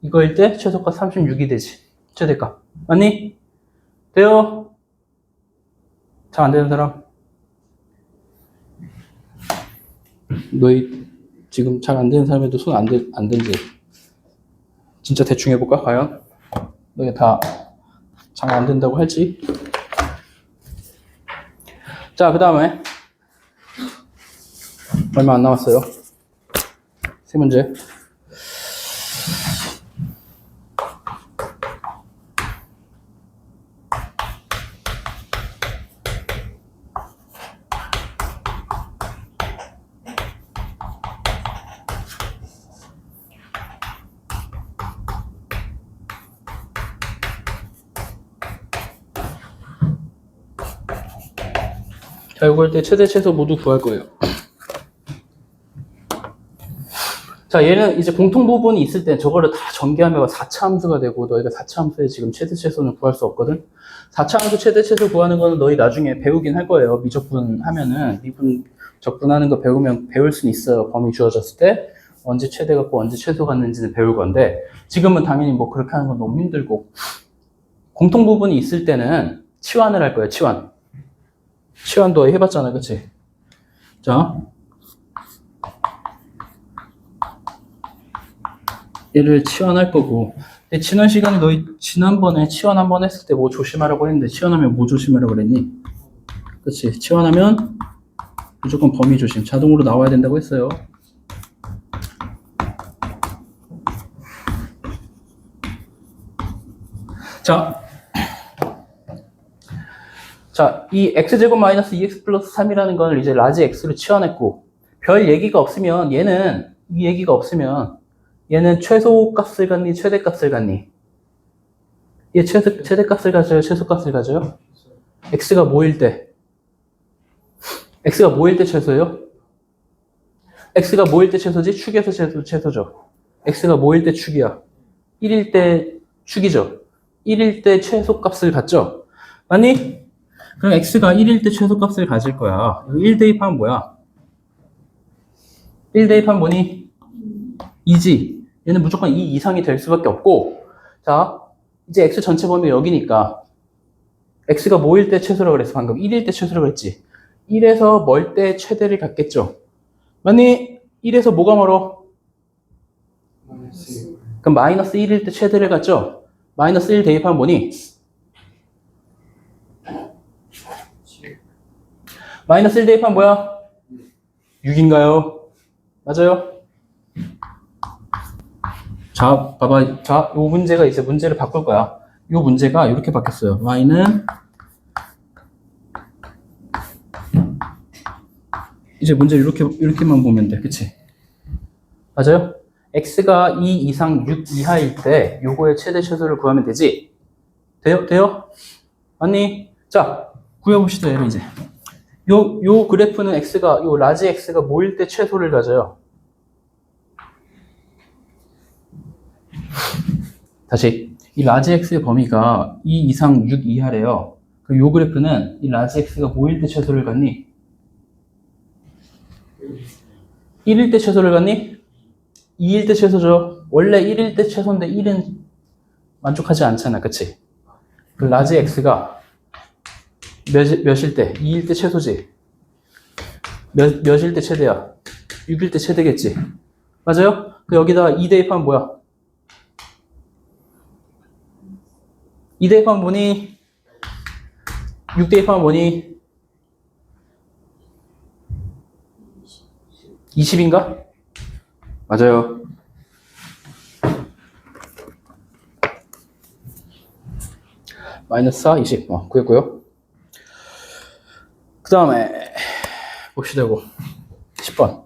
이거일 때 최소값 36이 되지. 최대값. 맞니? 돼요? 잘 안 되는 사람? 너희 지금 잘 안 되는 사람에도 손 안 든지. 진짜 대충 해볼까? 과연? 너희 다 잘 안 된다고 할지? 자, 그 다음에 얼마 안 남았어요. 세 문제. 자, 이거 할 때 최대 최소 모두 구할 거예요. 자, 얘는 이제 공통 부분이 있을 때 저거를 다 전개하면 4차 함수가 되고 너희가 4차 함수에 지금 최대 최소는 구할 수 없거든. 4차 함수 최대 최소 구하는 거는 너희 나중에 배우긴 할 거예요. 미적분 하면은 미분 적분하는 거 배울 수는 있어요. 범위 주어졌을 때 언제 최대 갖고 언제 최소 갖는지는 배울 건데 지금은 당연히 뭐 그렇게 하는 건 너무 힘들고 공통 부분이 있을 때는 치환을 할 거예요. 치환도 해봤잖아, 그치? 자, 얘를 치환할 거고. 근데 지난 시간에 너희 지난번에 치환 한 번 했을 때 뭐 조심하라고 했는데 치환하면 뭐 조심하라고 그랬니? 그치? 치환하면 무조건 범위 조심. 자동으로 나와야 된다고 했어요. 자, 이 x제곱 마이너스 2x 플러스 3이라는 걸 이제 라지 x로 치환했고, 별 얘기가 없으면 얘는, 이 얘기가 없으면 얘는 최소값을 갖니, 최대값을 갖니? 얘 최대값을 가져요, 최소값을 가져요? x가 뭐일 때? x가 뭐일 때 최소예요? x가 뭐일 때 최소지? 축에서 최소죠. x가 뭐일 때 축이야? 1일 때 축이죠. 1일 때 최소값을 갖죠? 맞니? 그럼 x가 1일 때 최소값을 가질 거야. 1 대입하면 뭐야? 1 대입하면 뭐니? 2지. 얘는 무조건 2 이상이 될 수밖에 없고, 자, 이제 x 전체 범위 여기니까 x가 뭐일 때 최소라고 그랬어? 방금 1일 때 최소라고 그랬지. 1에서 멀 때 최대를 갖겠죠. 맞니? 1에서 뭐가 멀어? 그럼 마이너스 1일 때 최대를 갖죠? 마이너스 1 대입하면 뭐니? 마이너스 1 대입하면 뭐야? 6인가요? 맞아요? 자, 봐봐. 자, 요 문제가 이제 문제를 바꿀 거야. 요 문제가 이렇게 바뀌었어요. y는 이제 문제 이렇게만 보면 돼. 그치? 맞아요? x가 2 이상 6 이하일 때 요거의 최대 최소를 구하면 되지? 돼요? 돼요? 맞니? 자, 구해봅시다. 얘를 이제. 요 그래프는 요 라지 x가 뭐일 때 최소를 가져요? 다시. 이 라지 x의 범위가 2 이상 6 이하래요. 그럼 요 그래프는 이 라지 x가 뭐일 때 최소를 갖니? 1일 때 최소를 갖니? 2일 때 최소죠. 원래 1일 때 최소인데 1은 만족하지 않잖아. 그치? 그 라지 x가 몇일 때? 2일 때 최소지. 몇일 때 최대야? 6일 때 최대겠지. 맞아요? 그 여기다 2 대입하면 뭐야? 2 대입하면 뭐니? 6 대입하면 뭐니? 20인가? 맞아요. 마이너스 4, 20. 구했고요. 그 다음에 봅시다. 이거 10번.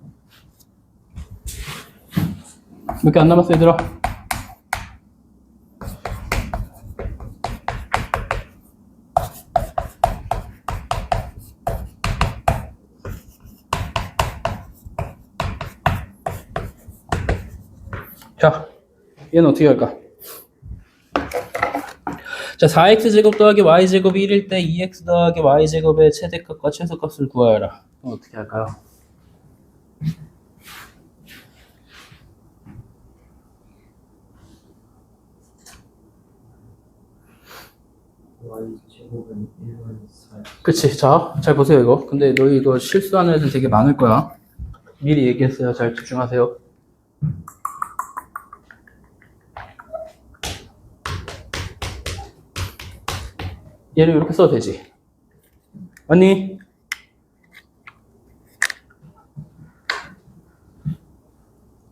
몇 개 안 남았어, 얘들아? 자, 얘는 어떻게 할까? 자, 4x제곱 더하기 y제곱이 1일 때 2x 더하기 y제곱의 최대값과 최소값을 구하여라. 어떻게 할까요? y제곱은 1만 4. 그치. 자, 잘 보세요, 이거. 근데 너희 이거 실수하는 애들 되게 많을 거야. 미리 얘기했어요. 잘 집중하세요. 얘를 이렇게 써도 되지. 맞니?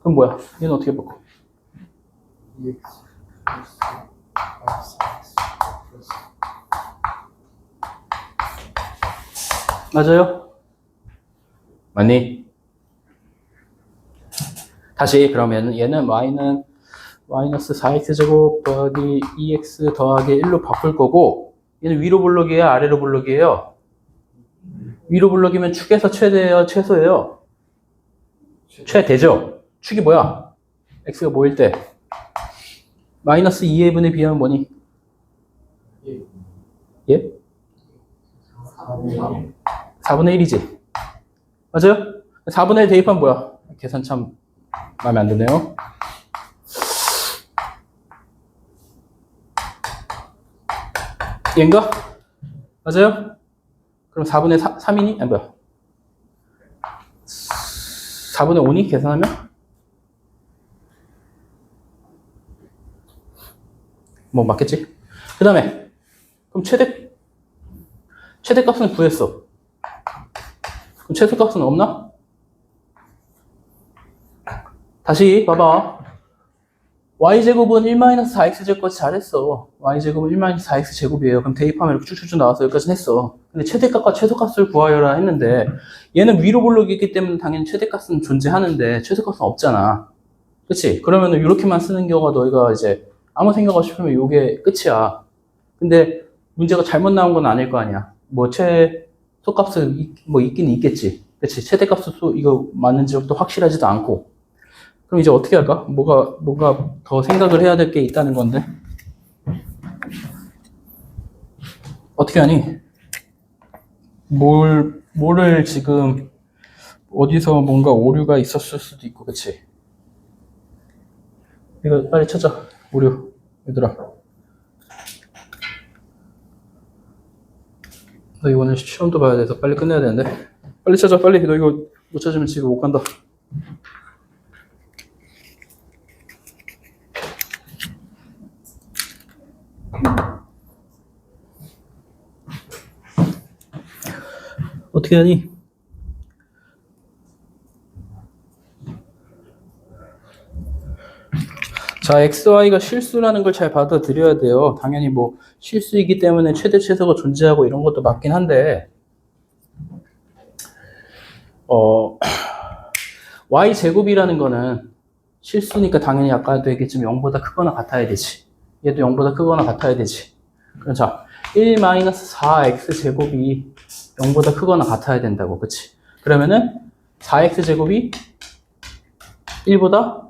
그럼 뭐야? 얘는 어떻게 바꿔? 2x 플러스 4x 플러스. 맞아요? 맞니? 다시 그러면 얘는 y는 마이너스 4x제곱 더하기 2x 더하기 1로 바꿀 거고, 얘는 위로 블록이에요? 아래로 블록이에요? 위로 블록이면 축에서 최대예요? 최소예요? 최대죠? 축이 뭐야? x가 뭐일 때? 마이너스 2의 분에 비하면 뭐니? 예? 4분의 1이지? 맞아요? 4분의 1 대입하면 뭐야? 계산 참 마음에 안 드네요. 얘인가? 맞아요? 그럼 4분의 3이니? 아니 뭐야? 4분의 5니? 계산하면? 뭐 맞겠지? 그 다음에 그럼 최대값은 구했어. 그럼 최소값은 없나? 다시 봐봐. y제곱은 1-4x제곱까지 잘했어. y제곱은 1-4x제곱이에요. 그럼 대입하면 이렇게 쭉쭉쭉 나와서 여기까지는 했어. 근데 최대값과 최소값을 구하여라 했는데 얘는 위로 볼록이기 때문에 당연히 최대값은 존재하는데 최소값은 없잖아. 그치? 그러면은 이렇게만 쓰는 경우가 너희가 이제 아무 생각 없이 풀면 이게 끝이야. 근데 문제가 잘못 나온 건 아닐 거 아니야. 뭐 최소값은 뭐 있긴 있겠지. 그치? 최대값은 또 이거 맞는지도 확실하지도 않고. 그럼 이제 어떻게 할까? 뭐가 더 생각을 해야 될 게 있다는 건데. 어떻게 하니? 뭐를 지금 어디서 뭔가 오류가 있었을 수도 있고, 그치? 이거 빨리 찾아. 오류. 얘들아. 너 이거 오늘 시험도 봐야 돼서 빨리 끝내야 되는데. 빨리 찾아, 빨리. 너 이거 못 찾으면 집에 못 간다. 어떻게 하니? 자, XY가 실수라는 걸 잘 받아들여야 돼요. 당연히 뭐 실수이기 때문에 최대 최소가 존재하고 이런 것도 맞긴 한데 Y제곱이라는 거는 실수니까 당연히 아까도 얘기했지만 0보다 크거나 같아야 되지. 얘도 0보다 크거나 같아야 되지. 그럼 자, 1-4x제곱이 0보다 크거나 같아야 된다고. 그치? 그러면은 4x제곱이 1보다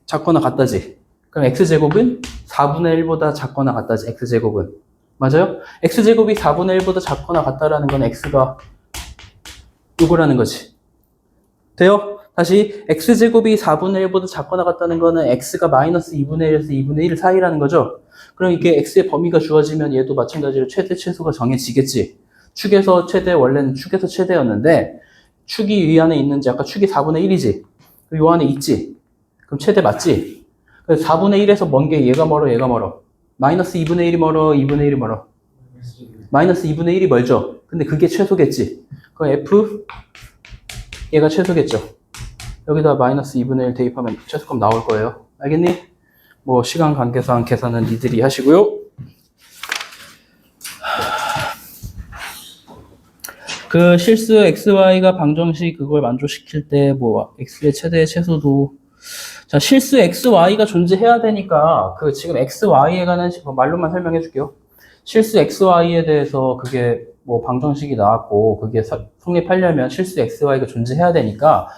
작거나 같다지. 그럼 x제곱은 4분의 1보다 작거나 같다지. x제곱은. 맞아요? x제곱이 4분의 1보다 작거나 같다라는 건 x가 요거라는 거지. 돼요? 다시 x제곱이 4분의 1보다 작거나 같다는 거는 x가 마이너스 2분의 1에서 2분의 1 사이라는 거죠. 그럼 이게 x의 범위가 주어지면 얘도 마찬가지로 최대 최소가 정해지겠지. 축에서 최대, 원래는 축에서 최대였는데 축이 위 안에 있는지 아까 축이 4분의 1이지. 요 안에 있지. 그럼 최대 맞지? 그래서 4분의 1에서 먼 게 얘가 멀어, 얘가 멀어. 마이너스 2분의 1이 멀어, 2분의 1이 멀어. 마이너스 2분의 1이 멀죠. 근데 그게 최소겠지. 그럼 F 얘가 최소겠죠. 여기다 마이너스 2분의 1 대입하면 최소값 나올 거예요. 알겠니? 뭐 시간 관계상 계산은 니들이 하시고요. 그 실수 XY가 방정식 그걸 만족시킬 때 뭐 X의 최대 최소도 자 실수 XY가 존재해야 되니까 그 지금 XY에 관한 말로만 설명해 줄게요. 실수 XY에 대해서 그게 뭐 방정식이 나왔고 그게 성립하려면 실수 XY가 존재해야 되니까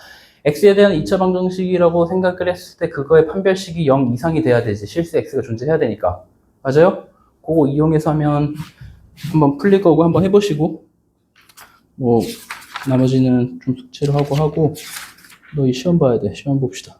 X에 대한 2차 방정식이라고 생각을 했을 때 그거의 판별식이 0 이상이 돼야 되지. 실수 X가 존재해야 되니까. 맞아요? 그거 이용해서 하면 한번 풀릴 거고 한번 해보시고 뭐 나머지는 좀 숙제를 하고 너희 시험 봐야 돼. 시험 봅시다.